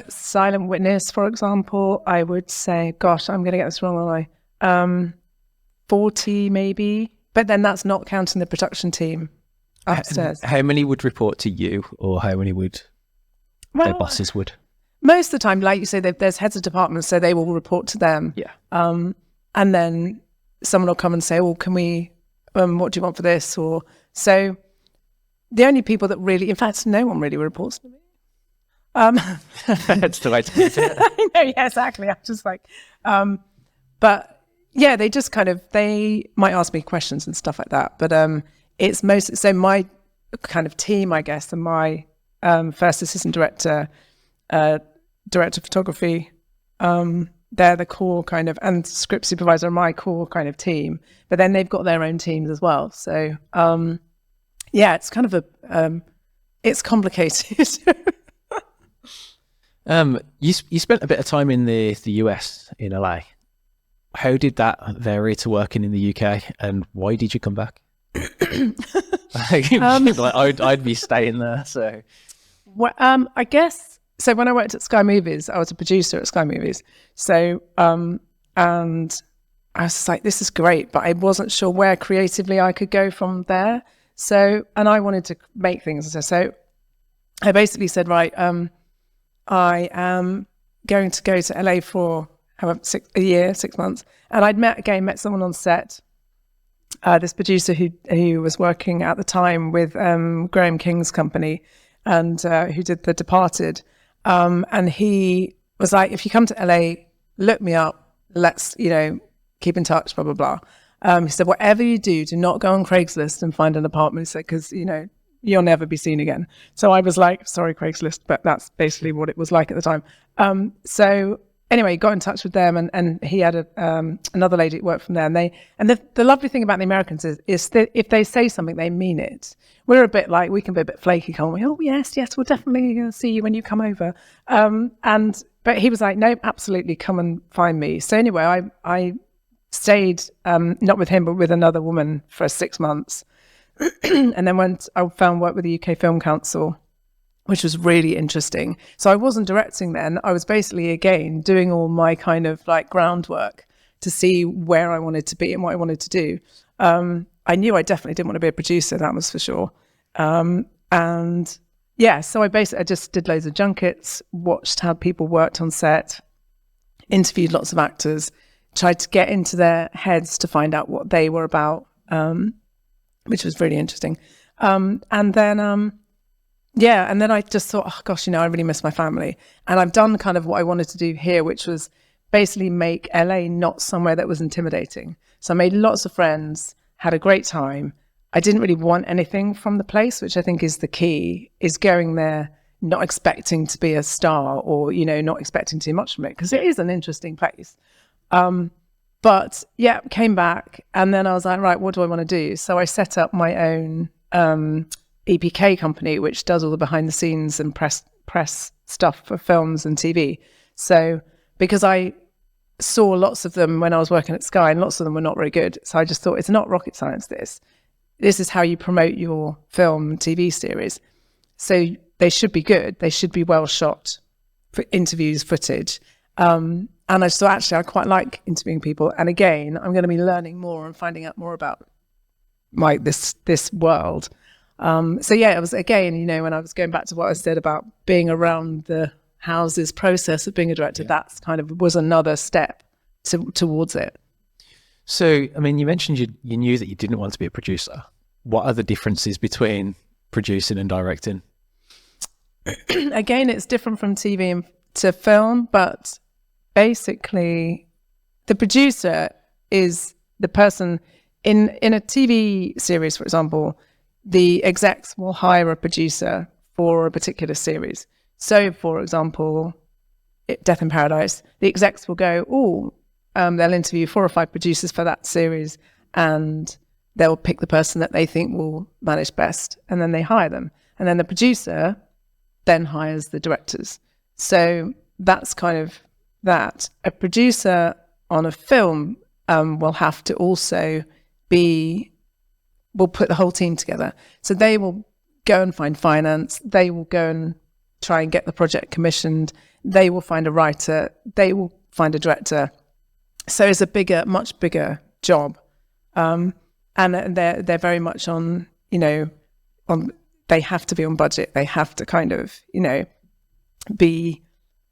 Silent Witness, for example, I would say, gosh, I'm going to get this wrong, aren't I? 40 maybe. But then that's not counting the production team upstairs. How many would report to you, or how many would their bosses would? Most of the time, like you say, there's heads of departments, so they will report to them. Yeah. And then someone will come and say, well, can we, what do you want for this? Or so the only people that really, in fact, no one really reports to me. That's the way to put it. I know, yeah, exactly. I'm just like, but yeah, they just they might ask me questions and stuff like that. But it's most, so my kind of team, I guess, and my first assistant director, director of photography, they're the core and script supervisor are my core kind of team, but then they've got their own teams as well. So yeah, it's kind of it's complicated. You spent a bit of time in the US in LA. How did that vary to working in the UK, and why did you come back? I'd be staying there. So, well, I guess so. When I worked at Sky Movies, I was a producer at Sky Movies. So, and I was like, this is great, but I wasn't sure where creatively I could go from there. So, and I wanted to make things. So I basically said, right, I am going to go to LA for a year, 6 months. And I'd met someone on set, this producer who was working at the time with Graham King's company, and who did The Departed. And he was like, if you come to LA, look me up, let's, keep in touch, blah, blah, blah. He said, whatever you do not go on Craigslist and find an apartment. He said, because, you'll never be seen again. So I was like, sorry, Craigslist, but that's basically what it was like at the time. So anyway, got in touch with them, and he had another lady that worked from there. And the lovely thing about the Americans is that if they say something, they mean it. We're a bit like, we can be a bit flaky, can't we? Oh, yes, we'll definitely see you when you come over. But he was like, no, absolutely, come and find me. So anyway, I stayed, not with him, but with another woman for 6 months. And then I found work with the UK Film Council, which was really interesting. So I wasn't directing then. I was basically, again, doing all my kind of like groundwork to see where I wanted to be and what I wanted to do. I knew I definitely didn't want to be a producer, that was for sure. So I just did loads of junkets, watched how people worked on set, interviewed lots of actors, tried to get into their heads to find out what they were about, which was really interesting. And then I just thought, oh gosh, I really miss my family. And I've done kind of what I wanted to do here, which was basically make LA not somewhere that was intimidating. So I made lots of friends, had a great time. I didn't really want anything from the place, which I think is the key, is going there not expecting to be a star or, not expecting too much from it, because it is an interesting place. But yeah, came back, and then I was like, right, what do I want to do? So I set up my own EPK company, which does all the behind the scenes and press stuff for films and TV. So because I saw lots of them when I was working at Sky, and lots of them were not very good. So I just thought, it's not rocket science, this is how you promote your film and TV series. So they should be good. They should be well shot for interviews, footage. And I just thought, actually, I quite like interviewing people. And again, I'm going to be learning more and finding out more about this world. It was, again, when I was going back to what I said about being around the houses process of being a director, that's kind of was another step towards it. So, I mean, you mentioned you knew that you didn't want to be a producer. What are the differences between producing and directing? Again, it's different from TV to film, but basically the producer is the person in a TV series, for example. The execs will hire a producer for a particular series. So, for example, Death in Paradise, the execs will go, they'll interview 4 or 5 producers for that series, and they'll pick the person that they think will manage best, and then they hire them. And then the producer then hires the directors. So that's kind of that. A producer on a film will have to also will put the whole team together. So they will go and find finance. They will go and try and get the project commissioned. They will find a writer. They will find a director. So it's a much bigger job. And they're very much on, they have to be on budget. They have to kind of, be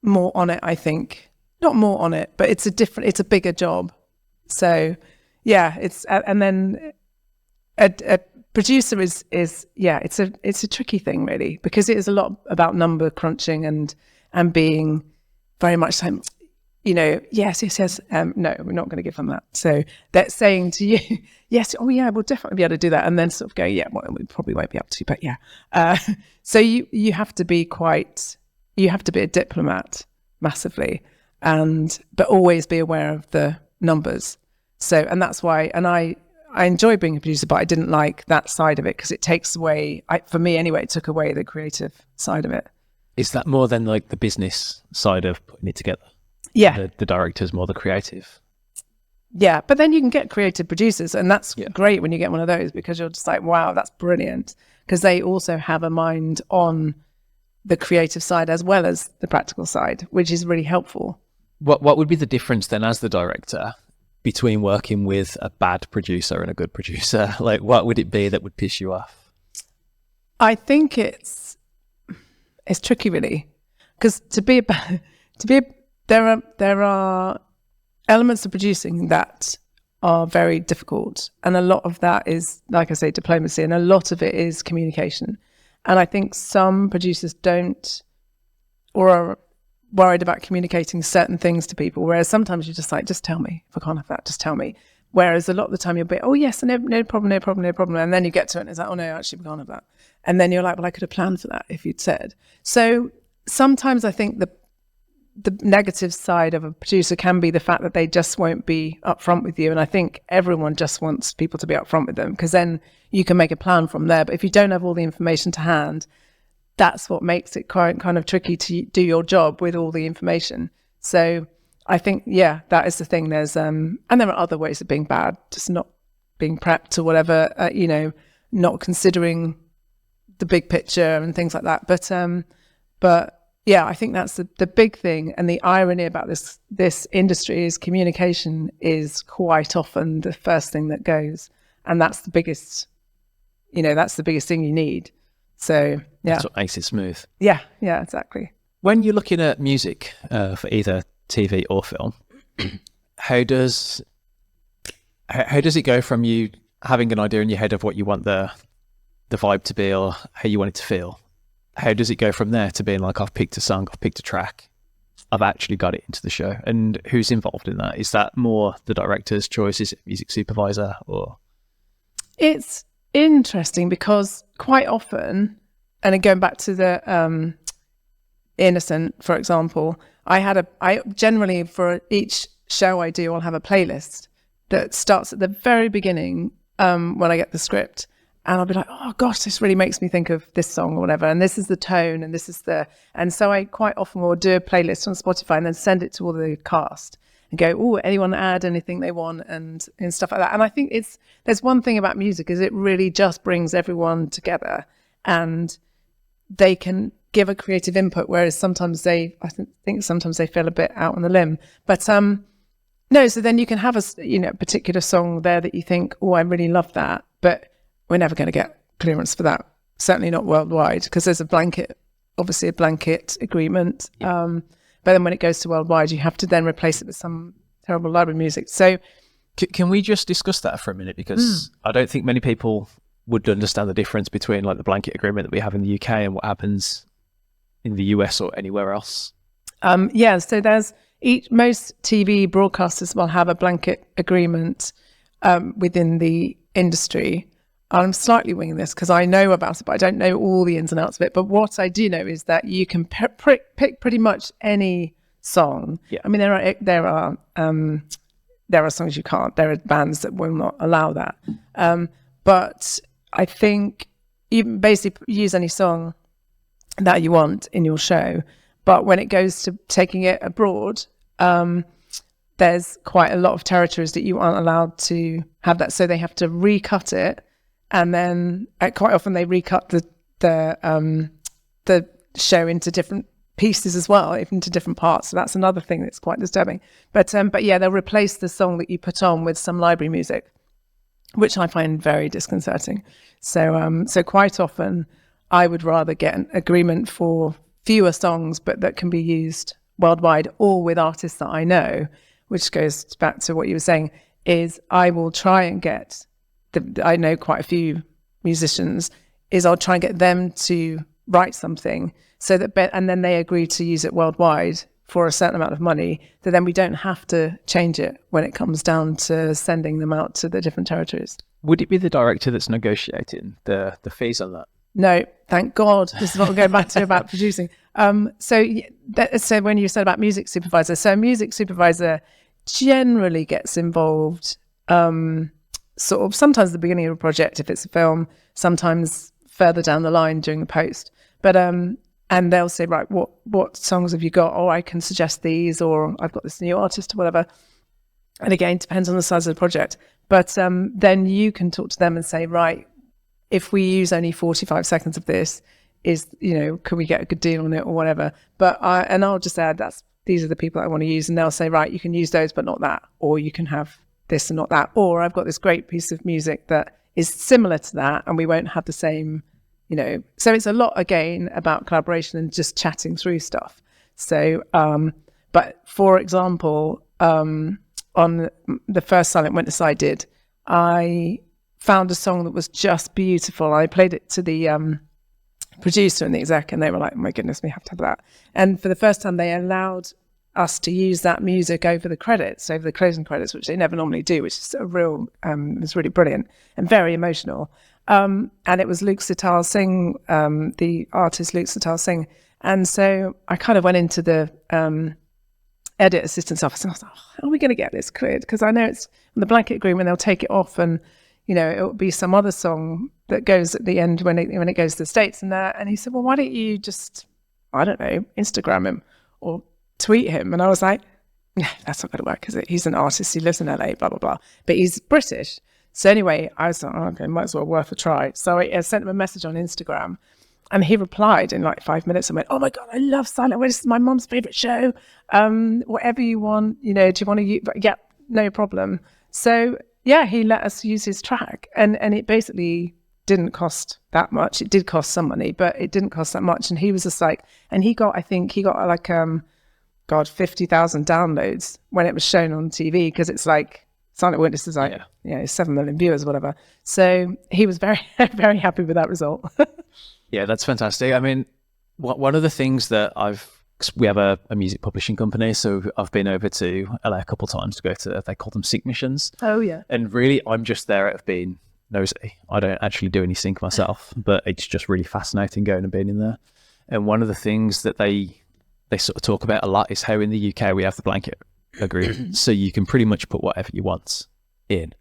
more on it, I think. Not more on it, but it's a bigger job. So yeah, and then a producer is it's a tricky thing, really, because it is a lot about number crunching and being very much like, yes, no, we're not going to give them that. So they're saying to you, yes, oh yeah, we'll definitely be able to do that, and then sort of go, yeah, well, we probably won't be able to, but yeah. So you have to be a diplomat massively, but always be aware of the numbers. So, and that's why, and I enjoy being a producer, but I didn't like that side of it because it takes away, for me anyway, it took away the creative side of it. Is that more than like the business side of putting it together? Yeah. The director's more the creative. Yeah, but then you can get creative producers, and that's great when you get one of those, because you're just like, wow, that's brilliant, because they also have a mind on the creative side as well as the practical side, which is really helpful. What would be the difference then as the director between working with a bad producer and a good producer? Like, what would it be that would piss you off? I think it's tricky, really, because there are elements of producing that are very difficult, and a lot of that is, like I say, diplomacy, and a lot of it is communication. And I think some producers don't, or are worried about communicating certain things to people, whereas sometimes you're just like, just tell me. If I can't have that, just tell me. Whereas a lot of the time you'll be, oh yes, no problem. And then you get to it and it's like, oh no, actually we can't have that. And then you're like, well, I could have planned for that if you'd said. So sometimes I think the negative side of a producer can be the fact that they just won't be upfront with you. And I think everyone just wants people to be upfront with them, because then you can make a plan from there. But if you don't have all the information to hand, that's what makes it quite kind of tricky to do your job with all the information. So I think, yeah, that is the thing. There's and there are other ways of being bad, just not being prepped or whatever, not considering the big picture and things like that. But yeah, I think that's the big thing. And the irony about this industry is communication is quite often the first thing that goes. And that's the biggest, that's the biggest thing you need. So, yeah. That's what makes it smooth. Yeah, exactly. When you're looking at music for either TV or film, how does it go from you having an idea in your head of what you want the vibe to be or how you want it to feel? How does it go from there to being like, I've picked a song, I've picked a track, I've actually got it into the show? And who's involved in that? Is that more the director's choice? Is it music supervisor? Or it's interesting because quite often, and going back to the Innocent, for example, I generally, for each show I do, I'll have a playlist that starts at the very beginning when I get the script. And I'll be like, oh gosh, this really makes me think of this song or whatever. And this is the tone, and this is and so I quite often will do a playlist on Spotify and then send it to all the cast and go, oh, anyone add anything they want and stuff like that. And I think there's one thing about music is it really just brings everyone together, and they can give a creative input, whereas sometimes I think sometimes they feel a bit out on the limb. But no, so then you can have a particular song there that you think, oh, I really love that, but we're never going to get clearance for that. Certainly not worldwide, because there's obviously a blanket agreement. Yeah. But then when it goes to worldwide, you have to then replace it with some terrible library music. So can we just discuss that for a minute? Because I don't think many people would understand the difference between like the blanket agreement that we have in the UK and what happens in the US or anywhere else. So there's most TV broadcasters will have a blanket agreement within the industry. I'm slightly winging this because I know about it, but I don't know all the ins and outs of it. But what I do know is that you can pick pretty much any song. Yeah. I mean, there are songs you can't. There are bands that will not allow that. But I think you can basically use any song that you want in your show. But when it goes to taking it abroad, there's quite a lot of territories that you aren't allowed to have that. So they have to recut it. And then quite often they recut the show into different pieces as well, into different parts. So that's another thing that's quite disturbing. But yeah, they'll replace the song that you put on with some library music, which I find very disconcerting. So quite often I would rather get an agreement for fewer songs, but that can be used worldwide or with artists that I know, which goes back to what you were saying, is I will try and get I know quite a few musicians, is I'll try and get them to write something so that, and then they agree to use it worldwide for a certain amount of money, that then we don't have to change it when it comes down to sending them out to the different territories. Would it be the director that's negotiating the fees on that? No, thank God. This is what we're going back to about producing. So when you said about music supervisor, so a music supervisor generally gets involved sort of sometimes at the beginning of a project if it's a film, sometimes further down the line during the post. But and they'll say, right, what songs have you got? Or I can suggest these, or I've got this new artist or whatever. And again, it depends on the size of the project. But then you can talk to them and say, right, if we use only 45 seconds of this, can we get a good deal on it or whatever? But I'll just add, these are the people I want to use. And they'll say, right, you can use those, but not that. Or you can have this and not that. Or I've got this great piece of music that is similar to that, and we won't have the same, So it's a lot, again, about collaboration and just chatting through stuff. So, but for example, on the first Silent Witness I did, I found a song that was just beautiful. I played it to the producer and the exec, and they were like, oh my goodness, we have to have that. And for the first time, they allowed us to use that music over the credits, over the closing credits, which they never normally do, which is it was really brilliant and very emotional. And it was Luke Sital Singh, the artist Luke Sital Singh. And so I kind of went into the edit assistant's office and I was like, how are we going to get this cleared? Because I know it's on the blanket agreement, they'll take it off, and it'll be some other song that goes at the end when it goes to the States. And he said, well, why don't you just, I don't know, Instagram him or tweet him? And I was like, no, that's not going to work, because he's an artist, he lives in LA, blah, blah, blah. But he's British. So anyway, I was like, okay, might as well worth a try. So I sent him a message on Instagram, and he replied in like 5 minutes and went, oh my God, I love Silent Witness. This is my mum's favorite show. Whatever you want, do you want to use? Yeah, no problem. So yeah, he let us use his track, and it basically didn't cost that much. It did cost some money, but it didn't cost that much. And he was just like, and I think he got like, 50,000 downloads when it was shown on TV, because it's like, Silent Witness is like, 7 million viewers, whatever. So he was very, very happy with that result. Yeah, that's fantastic. I mean, one of the things that we have a music publishing company, so I've been over to LA a couple of times to go to, they call them sync missions. Oh, yeah. And really, I'm just there out of being nosy. I don't actually do any sync myself, but it's just really fascinating going and being in there. And one of the things that they sort of talk about a lot is how in the UK we have the blanket agreement, so you can pretty much put whatever you want in.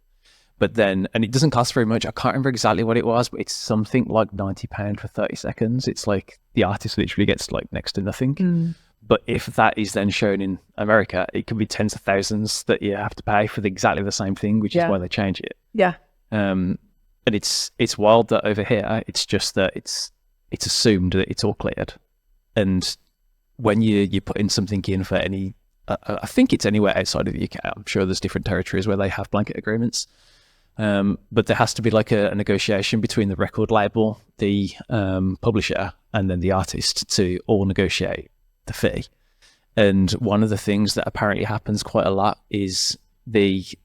But then, and it doesn't cost very much. I can't remember exactly what it was, but it's something like £90 for 30 seconds. It's like the artist literally gets like next to nothing. But if that is then shown in America, it could be tens of thousands that you have to pay for exactly the same thing, which is why they change it. Yeah. And it's wild that over here, it's just that it's assumed that it's all cleared. And when you put in something in for any, I think it's anywhere outside of the UK. I'm sure there's different territories where they have blanket agreements. But there has to be like a negotiation between the record label, the publisher, and then the artist to all negotiate the fee. And one of the things that apparently happens quite a lot is that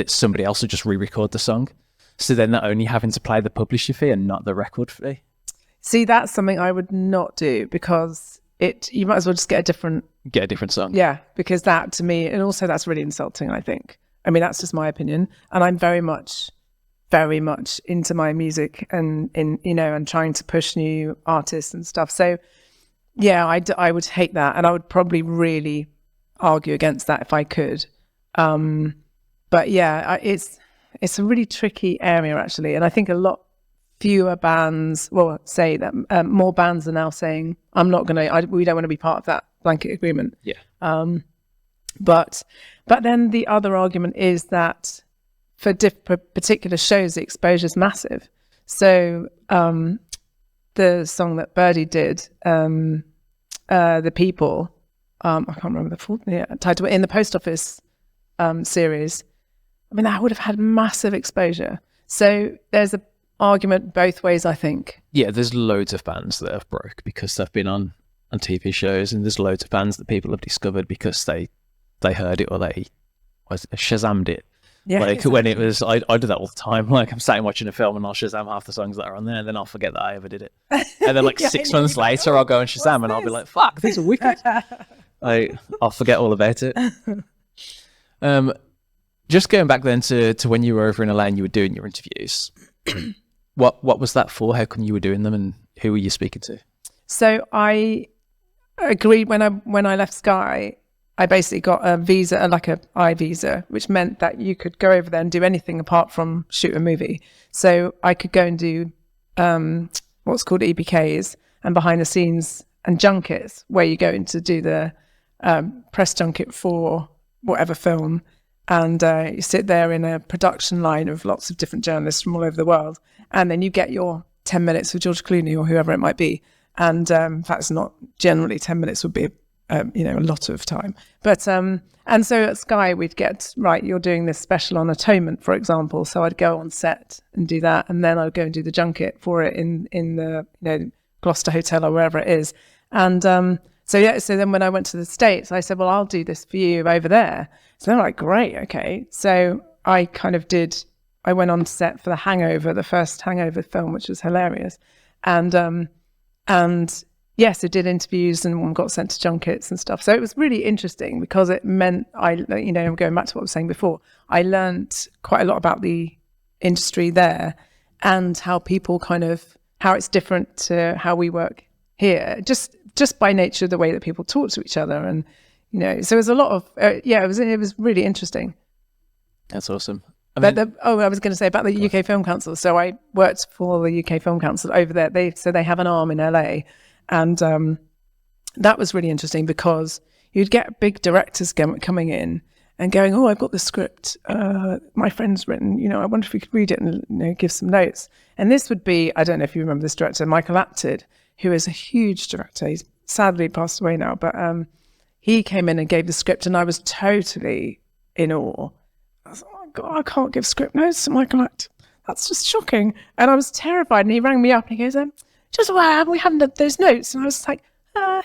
somebody else will just re-record the song. So then they're only having to pay the publisher fee and not the record fee. See, that's something I would not do, because you might as well just get a different song. Yeah, because that, to me, and also that's really insulting, I think. I mean, that's just my opinion. And I'm very much into my music and and trying to push new artists and stuff. So yeah, I would hate that. And I would probably really argue against that if I could. But yeah, it's a really tricky area, actually. And I think a lot fewer bands, say that more bands are now saying, we don't want to be part of that blanket agreement. Yeah. But then the other argument is that for particular shows, the exposure is massive. So the song that Birdie did, The People, I can't remember the full title, in the Post Office series, I mean, that would have had massive exposure. So there's an argument both ways, I think. Yeah, there's loads of bands that have broke because they've been on TV shows, and there's loads of bands that people have discovered because they heard it or they Shazammed it. Yeah, like exactly. When it was, I do that all the time. Like I'm sitting watching a film and I'll Shazam half the songs that are on there, and then I'll forget that I ever did it. And then like 6 months later, I'll go and Shazam, and I'll be like, "Fuck, these are wicked." I'll forget all about it. Just going back then to when you were over in LA and you were doing your interviews. What was that for? How come you were doing them, and who were you speaking to? So I agreed when I left Sky. I basically got a visa, like a I visa, which meant that you could go over there and do anything apart from shoot a movie. So I could go and do what's called EBKs, and behind the scenes and junkets, where you go in to do the press junket for whatever film, and you sit there in a production line of lots of different journalists from all over the world, and then you get your 10 minutes with George Clooney or whoever it might be. And in fact, it's not generally 10 minutes would be a lot of time, but and so at Sky we'd get, right, you're doing this special on atonement, for example, so I'd go on set and do that, and then I'd go and do the junket for it in the Gloucester Hotel or wherever it is. And so then when I went to the States, I said, well, I'll do this for you over there. So they're like, great, okay. So I went on set for The Hangover, the first Hangover film, which was hilarious, and yes, it did interviews and got sent to junkets and stuff. So it was really interesting because it meant I'm going back to what I was saying before, I learned quite a lot about the industry there and how people how it's different to how we work here, just by nature of the way that people talk to each other. And, so it was a lot of, it was really interesting. That's awesome. I was going to say about the UK Film Council. So I worked for the UK Film Council over there. They have an arm in LA. And that was really interesting because you'd get big directors coming in and going, oh, I've got the script my friend's written, I wonder if we could read it and give some notes. And this would be, I don't know if you remember this director, Michael Apted, who is a huge director. He's sadly passed away now, but he came in and gave the script and I was totally in awe. I was like, oh God, I can't give script notes to Michael Apted. That's just shocking. And I was terrified. And he rang me up and he goes, we haven't done those notes. And I was like,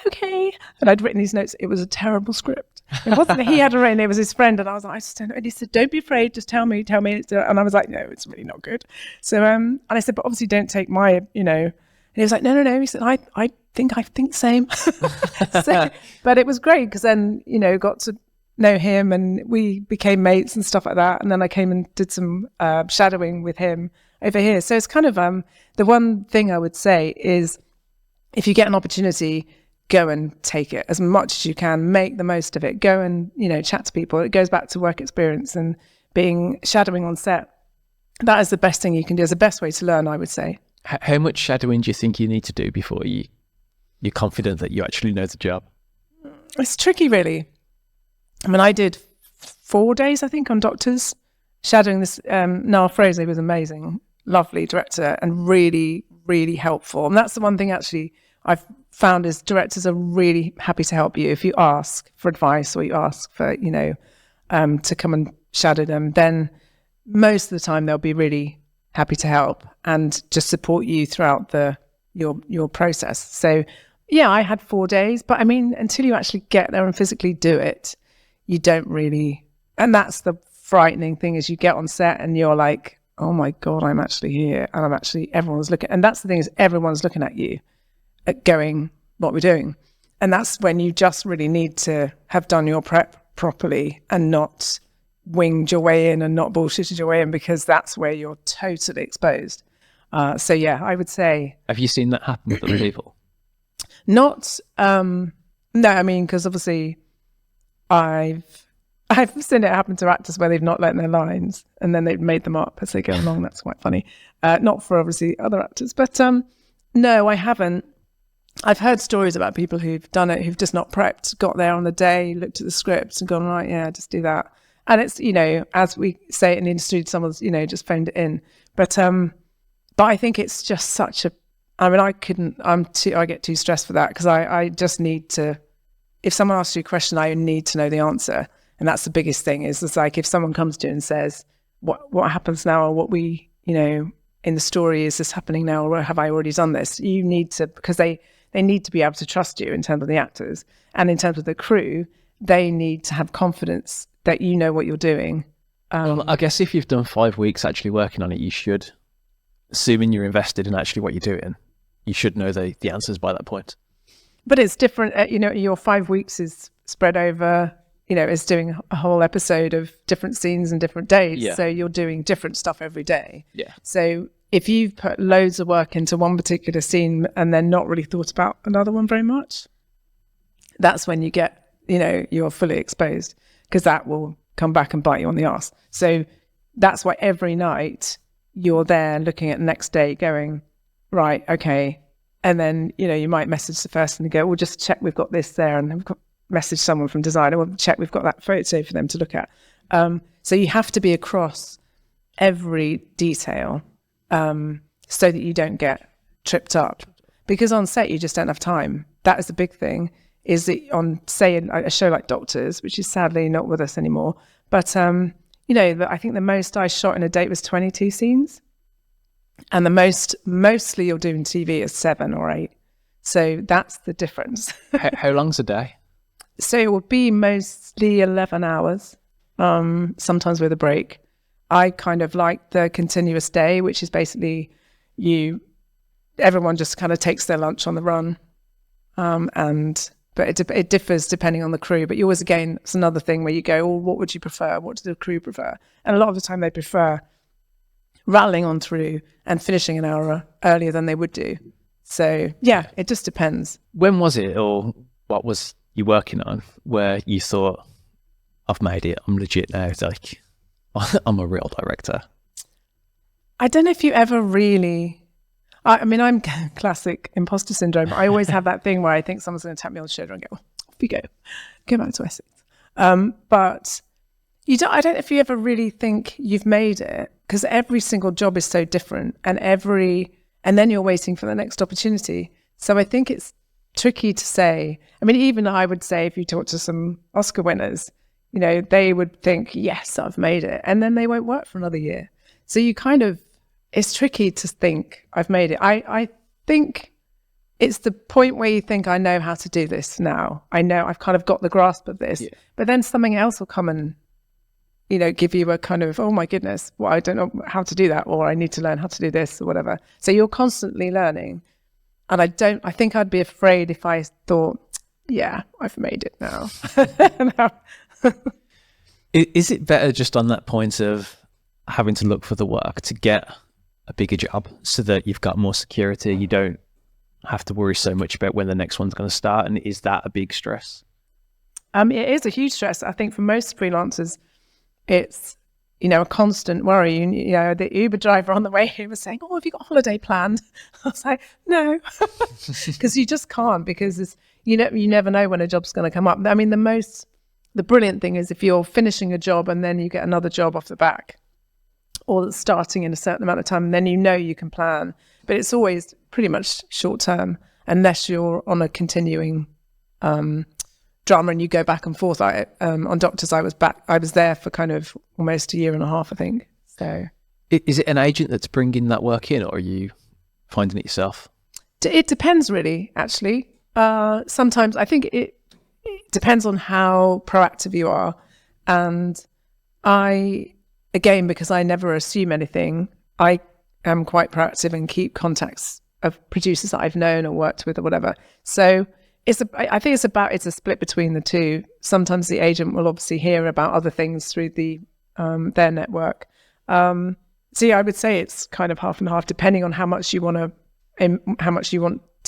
okay. And I'd written these notes. It was a terrible script. It wasn't that he had written, it was his friend. And I was like, I just don't know. And he said, don't be afraid, just tell me. And I was like, no, it's really not good. So, and I said, but obviously don't take my, And he was like, no. He said, I think the same. But it was great because then, got to know him and we became mates and stuff like that. And then I came and did some shadowing with him over here. So it's kind of the one thing I would say is if you get an opportunity, go and take it as much as you can, make the most of it, go and chat to people. It goes back to work experience and being shadowing on set. That is the best thing you can do. It's the best way to learn, I would say. How much shadowing do you think you need to do before you're confident that you actually know the job? It's tricky, really. I mean, I did 4 days, I think, on Doctors, shadowing this. Niall Fraser was amazing, lovely director, and really, really helpful. And that's the one thing actually I've found is directors are really happy to help you if you ask for advice or you ask for, to come and shadow them. Then most of the time they'll be really happy to help and just support you throughout your process. So yeah, I had 4 days, but I mean, until you actually get there and physically do it, you don't really, and that's the frightening thing is you get on set and you're like, oh my God, I'm actually here. And everyone's looking, and that's the thing is everyone's looking at you going, what we're doing. And that's when you just really need to have done your prep properly and not winged your way in and not bullshitted your way in, because that's where you're totally exposed. So yeah, I would say. Have you seen that happen with other people? Not, no, I mean, because obviously I've seen it happen to actors where they've not learnt their lines and then they've made them up as they go along. That's quite funny. Not for obviously other actors, but no, I haven't. I've heard stories about people who've done it, who've just not prepped, got there on the day, looked at the scripts and gone, right, yeah, just do that. And it's, as we say it in the industry, someone's, just phoned it in. But I think it's just such a, I mean, I get too stressed for that because I just need to, if someone asks you a question, I need to know the answer. And that's the biggest thing is it's like if someone comes to you and says, what happens now, or what we, in the story, is this happening now, or have I already done this? You need to, because they need to be able to trust you in terms of the actors, and in terms of the crew, they need to have confidence that you know what you're doing. Well, I guess if you've done 5 weeks actually working on it, you should, assuming you're invested in actually what you're doing, you should know the answers by that point. But it's different, your 5 weeks is spread over, it's doing a whole episode of different scenes and different days. Yeah. So you're doing different stuff every day. Yeah. So if you've put loads of work into one particular scene and then not really thought about another one very much, that's when you get, you're fully exposed, because that will come back and bite you on the arse. So that's why every night you're there looking at the next day going, right, okay, And then, you might message the person and go, well, just check we've got this there. And we've got message someone from design, and we'll check we've got that photo for them to look at. So you have to be across every detail so that you don't get tripped up. Because on set, you just don't have time. That is the big thing, is that on, say, a show like Doctors, which is sadly not with us anymore, but, I think the most I shot in a day was 22 scenes. And the mostly you'll do in TV is 7 or 8. So that's the difference. How long's a day? So it would be mostly 11 hours, sometimes with a break. I kind of like the continuous day, which is basically everyone just kind of takes their lunch on the run. But it differs depending on the crew. But you always, again, it's another thing where you go, well, what would you prefer? What do the crew prefer? And a lot of the time they prefer rattling on through and finishing an hour earlier than they would do. So yeah, it just depends. When was it, or what was you working on, where you thought, I've made it, I'm legit now, it's like, I'm a real director? I don't know if you ever really... I mean, I'm classic imposter syndrome. I always have that thing where I think someone's going to tap me on the shoulder and go, off you go back to Essex. But I don't know if you ever really think you've made it, because every single job is so different, and then you're waiting for the next opportunity. So I think it's tricky to say. I mean, even I would say, if you talk to some Oscar winners, they would think, yes, I've made it. And then they won't work for another year. So it's tricky to think I've made it. I think it's the point where you think, I know how to do this now. I know I've kind of got the grasp of this. Yeah. But then something else will come and, give you a kind of, oh my goodness, well, I don't know how to do that, or I need to learn how to do this, or whatever. So you're constantly learning. And I think I'd be afraid if I thought, yeah, I've made it now. Is it better just on that point of having to look for the work to get a bigger job so that you've got more security? You don't have to worry so much about when the next one's going to start. And is that a big stress? It is a huge stress. I think for most freelancers, it's, a constant worry. The Uber driver on the way here was saying, oh, have you got a holiday planned? I was like, no, because you just can't, because you never know when a job's going to come up. I mean, the brilliant thing is if you're finishing a job and then you get another job off the back, or starting in a certain amount of time, then you can plan. But it's always pretty much short term, unless you're on a continuing drama and you go back and forth. On Doctors, I was there for kind of almost a year and a half, I think. So, is it an agent that's bringing that work in, or are you finding it yourself? It depends, really. Actually, sometimes I think it depends on how proactive you are, and again, because I never assume anything, I am quite proactive and keep contacts of producers that I've known or worked with or whatever. So I think it's a split between the two. Sometimes the agent will obviously hear about other things through their network. So yeah, I would say it's kind of half and half, depending on how much you want to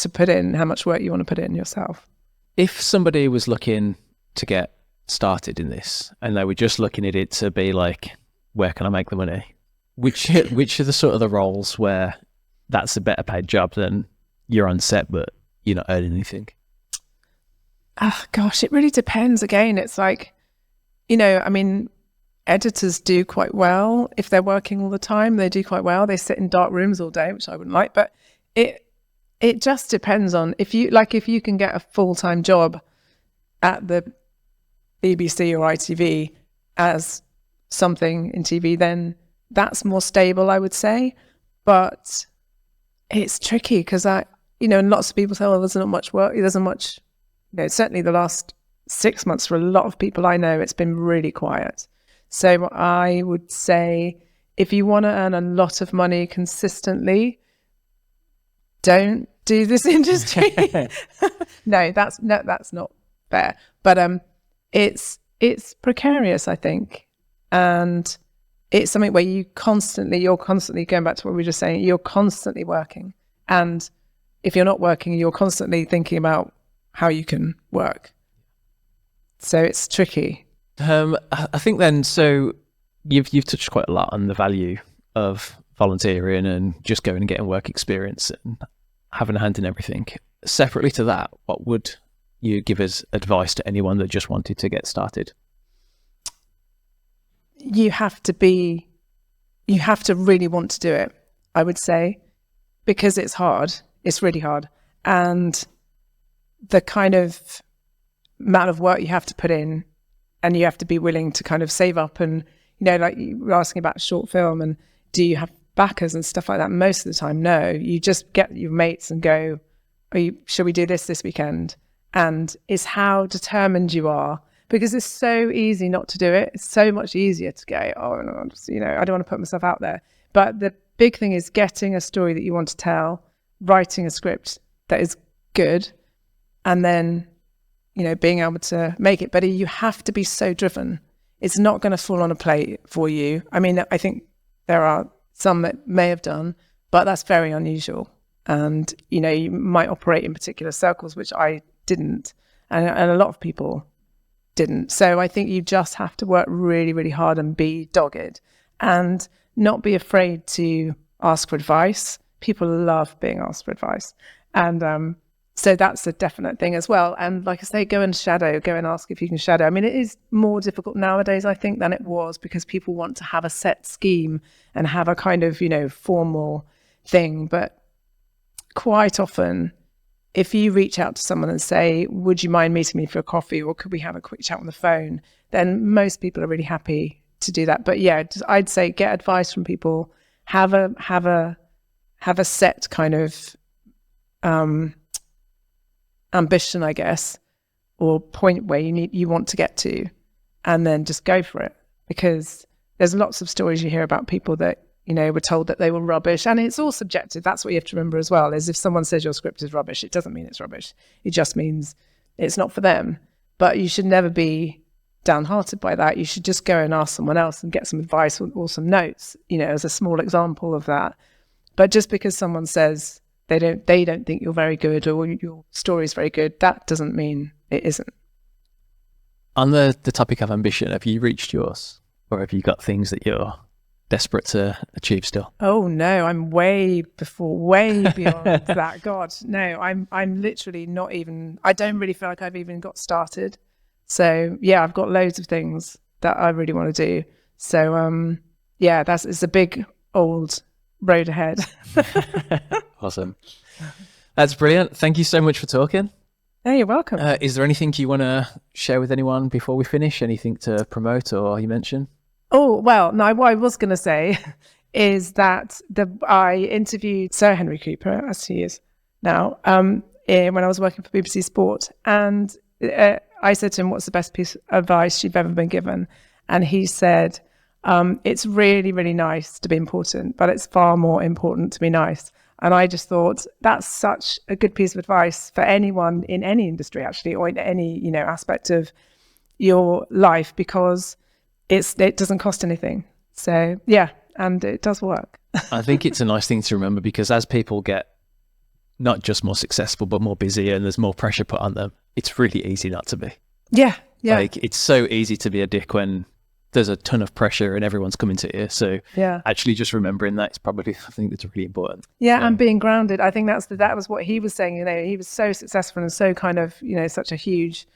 put in, how much work you want to put in yourself. If somebody was looking to get started in this and they were just looking at it to be like, where can I make the money? Which are the sort of the roles where that's a better paid job than you're on set but you're not earning anything? Oh gosh, it really depends. Again, it's like, I mean, editors do quite well. If they're working all the time, they do quite well. They sit in dark rooms all day, which I wouldn't like. But it just depends on if you can get a full-time job at the BBC or ITV as something in TV, then that's more stable, I would say. But it's tricky because and lots of people say, well, there's not much work. There's not much, certainly the last 6 months for a lot of people I know, it's been really quiet. So I would say if you want to earn a lot of money consistently, don't do this industry. No, that's not fair. But it's precarious, I think. And it's something where you're constantly going back to what we were just saying, you're constantly working. And if you're not working, you're constantly thinking about how you can work. So it's tricky. I think then, so you've touched quite a lot on the value of volunteering and just going and getting work experience. And having a hand in everything. Separately to that, what would you give as advice to anyone that just wanted to get started? You have to really want to do it, I would say, because it's hard. It's really hard. And the kind of amount of work you have to put in, and you have to be willing to kind of save up, and, like you were asking about short film, and do you have backers and stuff like that? Most of the time, no. You just get your mates and go, shall we do this weekend? And it's how determined you are, because it's so easy not to do it. It's so much easier to go, oh, no, I don't want to put myself out there. But the big thing is getting a story that you want to tell, writing a script that is good, and then, being able to make it better. You have to be so driven. It's not going to fall on a plate for you. I mean, I think there are some that may have done, but that's very unusual. And, you might operate in particular circles, which I didn't, and a lot of people didn't. So I think you just have to work really, really hard and be dogged and not be afraid to ask for advice. People love being asked for advice. And so that's a definite thing as well. And like I say, go and ask if you can shadow. I mean, it is more difficult nowadays, I think, than it was, because people want to have a set scheme and have a kind of, formal thing. But quite often, if you reach out to someone and say, would you mind meeting me for a coffee, or could we have a quick chat on the phone, then most people are really happy to do that. But yeah, I'd say get advice from people, have a set kind of ambition, I guess, or point where you want to get to, and then just go for it. Because there's lots of stories you hear about people that, were told that they were rubbish, and it's all subjective. That's what you have to remember as well, is if someone says your script is rubbish, it doesn't mean it's rubbish. It just means it's not for them. But you should never be downhearted by that. You should just go and ask someone else and get some advice or some notes, as a small example of that. But just because someone says they don't think you're very good, or your story is very good, that doesn't mean it isn't. On the topic of ambition, have you reached yours, or have you got things that you're desperate to achieve still? Oh no, I'm way beyond that. God, no, I'm literally not even, I don't really feel like I've even got started. So yeah, I've got loads of things that I really want to do. So yeah, it's a big old road ahead. Awesome. That's brilliant. Thank you so much for talking. Oh, you're welcome. Is there anything you want to share with anyone before we finish? Anything to promote or you mention? Oh, well, no, what I was going to say is that I interviewed Sir Henry Cooper, as he is now, when I was working for BBC Sport. And I said to him, what's the best piece of advice you've ever been given? And he said, it's really, really nice to be important, but it's far more important to be nice. And I just thought that's such a good piece of advice for anyone in any industry, actually, or in any, aspect of your life, because it doesn't cost anything. So yeah, and it does work. I think it's a nice thing to remember, because as people get not just more successful, but more busy, and there's more pressure put on them, it's really easy not to be. Yeah. Like, it's so easy to be a dick when there's a ton of pressure and everyone's coming to you. So yeah, actually just remembering that is probably something that's really important. Yeah, and being grounded. I think that was what he was saying. He was so successful and so kind of, such a huge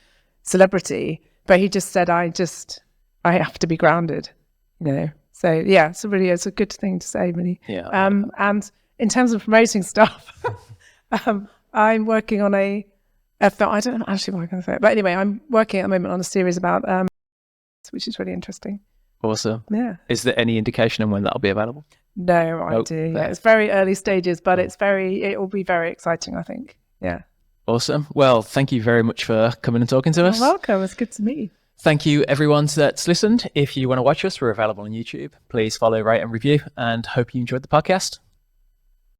celebrity, but he just said, I have to be grounded, So yeah, it's a good thing to say, really. Yeah. And in terms of promoting stuff, I'm working on a film. I don't know actually what I'm going to say, but anyway, I'm working at the moment on a series about which is really interesting. Awesome. Yeah. Is there any indication on when that'll be available? No idea. Yeah, it's very early stages, but it will be very exciting, I think. Yeah. Awesome. Well, thank you very much for coming and talking to us. You're welcome. It's good to meet you. Thank you, everyone that's listened. If you want to watch us, we're available on YouTube. Please follow, rate, and review, and hope you enjoyed the podcast.